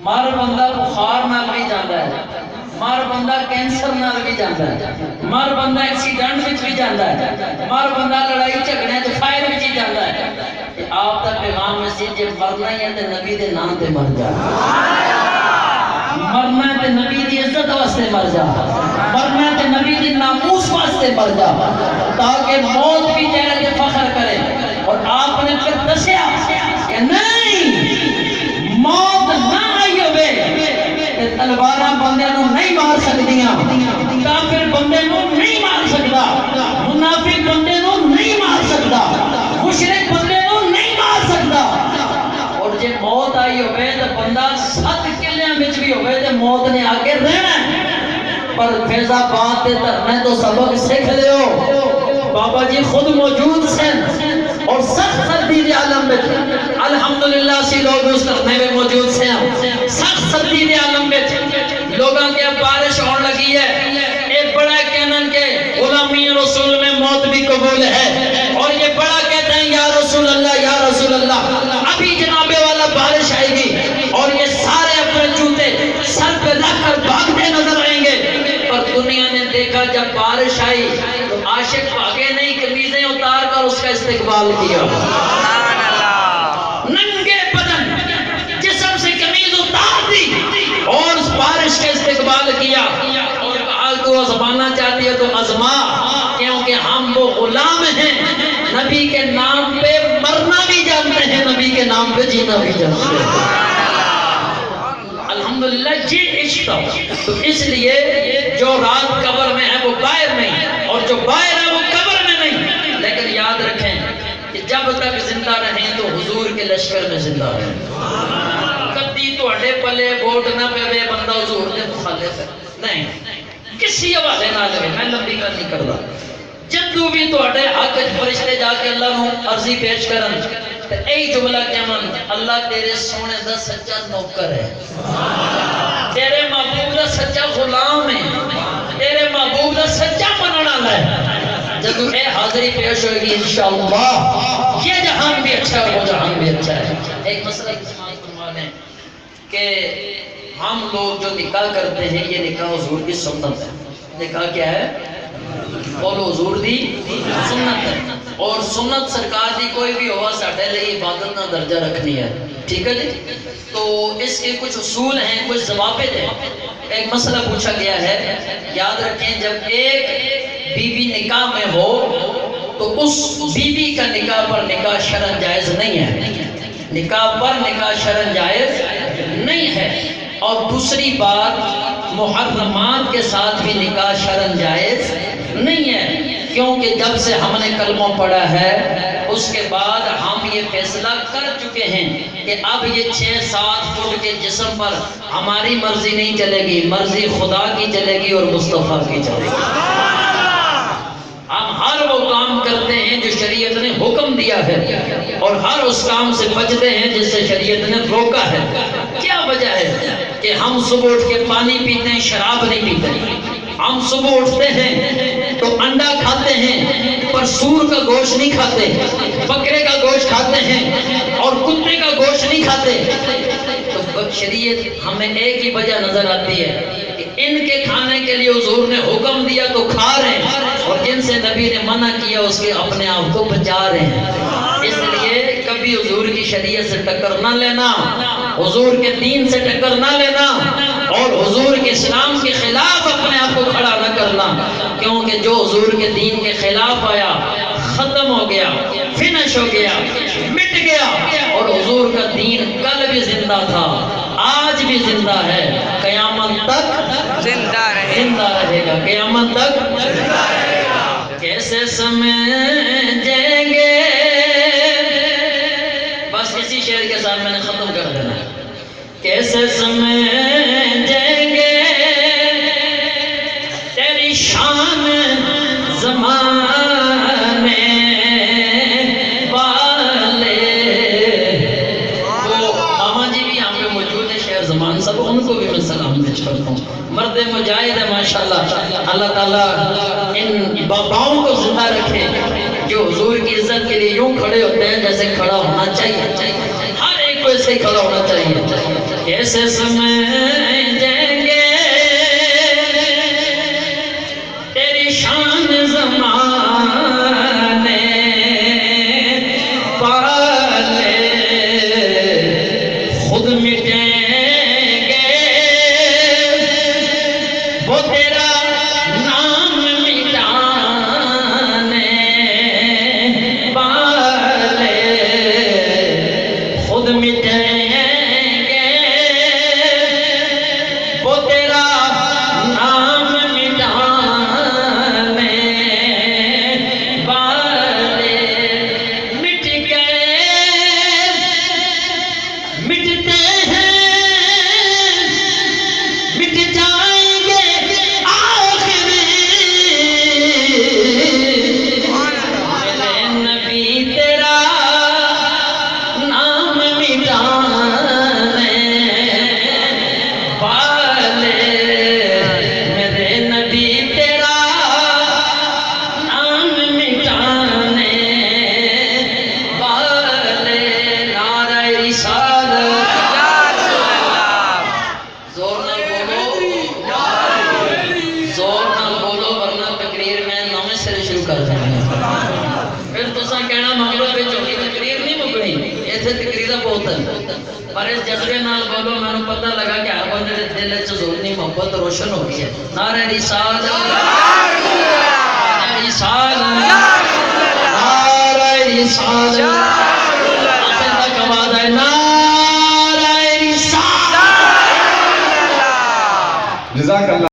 مر بندہ بخار نال بھی جاندا ہے مر بندہ کینسر نال بھی جاندا ہے مر بندہ ایکسیڈنٹ وچ بھی جاندا ہے مر بندہ لڑائی جھگڑے تے فائر وچ ہی جاندا ہے تے آپ دا پیغام ہے جے مرنا ہی ہے تے نبی دے نام تے مر جا مرنا ہے تے نبی دی عزت واسطے مر جا مرنا ہے تے نبی دی ناموس واسطے مر جا تاکہ موت بھی چہرے تے فخر کرے اور آپ نے پھر دسیا کہ نہیں موت نہ آئی ہوئے تے تلواراں بندے نو نہیں مار سکدیاں کافر بندے نو نہیں مار سکدا منافق بندے نو نہیں مار سکدا مشرک بندے نو نہیں مار سکدا اور جے موت آئی ہوئے تے بندہ 7 کلیاں وچ بھی ہوئے تے موت نے آگے رہنا ہے پر فیض آباد تے دھرنے تو سبق سیکھ لیو بابا جی خود موجود سن اور سخت سردی دے عالم میں الحمدللہ سی لوگ اس دھرنے میں موجود سن سخت سردی دے عالم میں لوگاں کے بارش ہون لگی ہے ایک بڑا کہنن کے غلامی رسول میں موت بھی قبول ہے اور یہ بڑا کہتے ہیں یا رسول اللہ ابھی جناب والا بارش آئے گی اور یہ سارے اپنے جوتے سر پہ رکھ کر بھاگتے نظر آئیں گے پر دنیا نے دیکھا جب بارش آئی تو عاشق بھاگے نہیں قمیضیں اتار کر اس کا استقبال کیا ننگے بدن جسم سے قمیض اتار دی اور اس بارش کا استقبال کیا اور کہا تو آزمانا چاہتی ہے تو آزما کیونکہ ہم وہ غلام ہیں نبی کے نام پہ مرنا بھی جانتے ہیں نبی کے نام پہ جینا بھی جانتے ہیں الحمدللہ یہ عشق تھا تو اس لیے جو رات قبر میں ہے وہ باہر نہیں اور جو باہر ہے وہ قبر میں نہیں لیکن یاد رکھیں کہ جب تک زندہ رہیں تو حضور کے لشکر میں زندہ رہیں کبھی تو اڈے پلے ووٹ نہ پہ بندہ حضور کے مخالف ہے نہیں کسی حوالے نہ لگے میں لمبی گل نہیں کرتا جدو بھی تو اڈے حق فرشتے جا کے اللہ نو عرضی پیش کرن تے اے جملہ کہن اللہ تیرے سونے دا سچا نوکر ہے تیرے محبوب دا سچا غلام ہے تیرے محبوب کا سچا مننا لے جب اے حاضری پیش ہوئے گی انشاءاللہ یہ جہان بھی اچھا ہے وہ جہان بھی اچھا ہے. ایک مسئلہ سماعت فرما لیں کہ ہم لوگ جو نکاح کرتے ہیں یہ نکاح حضور کی سنت ہے. نکاح کیا ہے؟ بولو حضور دی سنت ہے. اور سنت سرکار دی کوئی بھی ہوا ساڑھے لئے عبادت نہ درجہ رکھنی ہے. ٹھیک ہے جی؟ تو اس کے کچھ اصول ہیں, کچھ ضوابط ہیں. ایک مسئلہ پوچھا گیا ہے, یاد رکھیں جب ایک بیوی نکاح میں ہو تو اس بیوی کا نکاح پر نکاح شرعاً جائز نہیں ہے. نکاح پر نکاح شرعاً جائز نہیں ہے. اور دوسری بات محرمات کے ساتھ بھی نکاح شرعاً جائز نہیں ہے, کیونکہ جب سے ہم نے کلمہ پڑھا ہے اس کے بعد ہم یہ فیصلہ کر چکے ہیں کہ اب یہ 6-7 فٹ کے جسم پر ہماری مرضی نہیں چلے گی, مرضی خدا کی چلے گی اور مصطفیٰ کی چلے گی. ہم ہر وہ کام کرتے ہیں جو شریعت نے حکم دیا ہے اور ہر اس کام سے بچتے ہیں جس سے شریعت نے روکا ہے. کیا وجہ ہے کہ ہم صبح اٹھ کے پانی پیتے ہیں, شراب نہیں پیتے. ہم صبح اٹھتے ہیں تو انڈا کھاتے ہیں پر سور کا گوشت نہیں کھاتے, بکرے کا گوشت کھاتے ہیں اور کتے کا گوشت نہیں کھاتے. تو شریعت ہمیں ایک ہی وجہ نظر آتی ہے کہ ان کے کھانے کے لیے حضور نے حکم دیا تو کھا رہے ہیں, اور جن سے نبی نے منع کیا اس کے اپنے آپ کو بچا رہے ہیں. اس لیے کبھی حضور کی شریعت سے ٹکر نہ لینا, حضور کے دین سے ٹکر نہ لینا اور حضور کے اسلام کے خلاف اپنے آپ کو کھڑا نہ کرنا, کیونکہ جو حضور کے دین کے خلاف آیا ختم ہو گیا, فنش ہو گیا, مٹ گیا. اور حضور کا دین کل بھی زندہ تھا, آج بھی زندہ ہے, قیامت تک زندہ رہے گا, قیامت تک. کیسے سمجھیں گے, بس اسی شعر کے ساتھ میں نے ختم کر دینا. کیسے سمجھیں گے تیری شان زمانے والے. وہ ماما جی بھی یہاں پہ موجود ہیں, شہر زمان صاحب, ان کو بھی میں سلام پیش کرتا ہوں. مرد مجاہد ہے ماشاءاللہ. اللہ تعالیٰ ان باباؤں کو زندہ رکھے جو حضور کی عزت کے لیے یوں کھڑے ہوتے ہیں جیسے کھڑا ہونا چاہیے. ہر ایک کو ایسے ہی کھڑا ہونا چاہیے. کیسے سمجھیں گے تیری شان زمانے والے, خود مٹیں گے وہ تیرا نام مٹانے والے, خود مٹیں گے وہ تیرا نام مٹانے والے. مٹ گئے مٹتے ہیں مٹ جائیں گے آخری, میرے نبی تیرا نام مٹانے والے, میرے نبی تیرا نام مٹانے والے. نعرہ رسالت, زور نہ بولو, زور نہ بولو ورنہ تقریر میں نویں سرے شروع کر دیں گے. پھر تساں کہنا مغرب وچ ہوئی تقریر نہیں مکنی, ایتھے تقریراں بہت ہیں. پر اس جذبے نال بولو, میں نے پتہ لگا کہ ہر بندے دے دل وچ ضرورت محبت روشن ہو گئی ہے. نعرہ رسالت, نعرہ رسالت, نعرہ رسالت.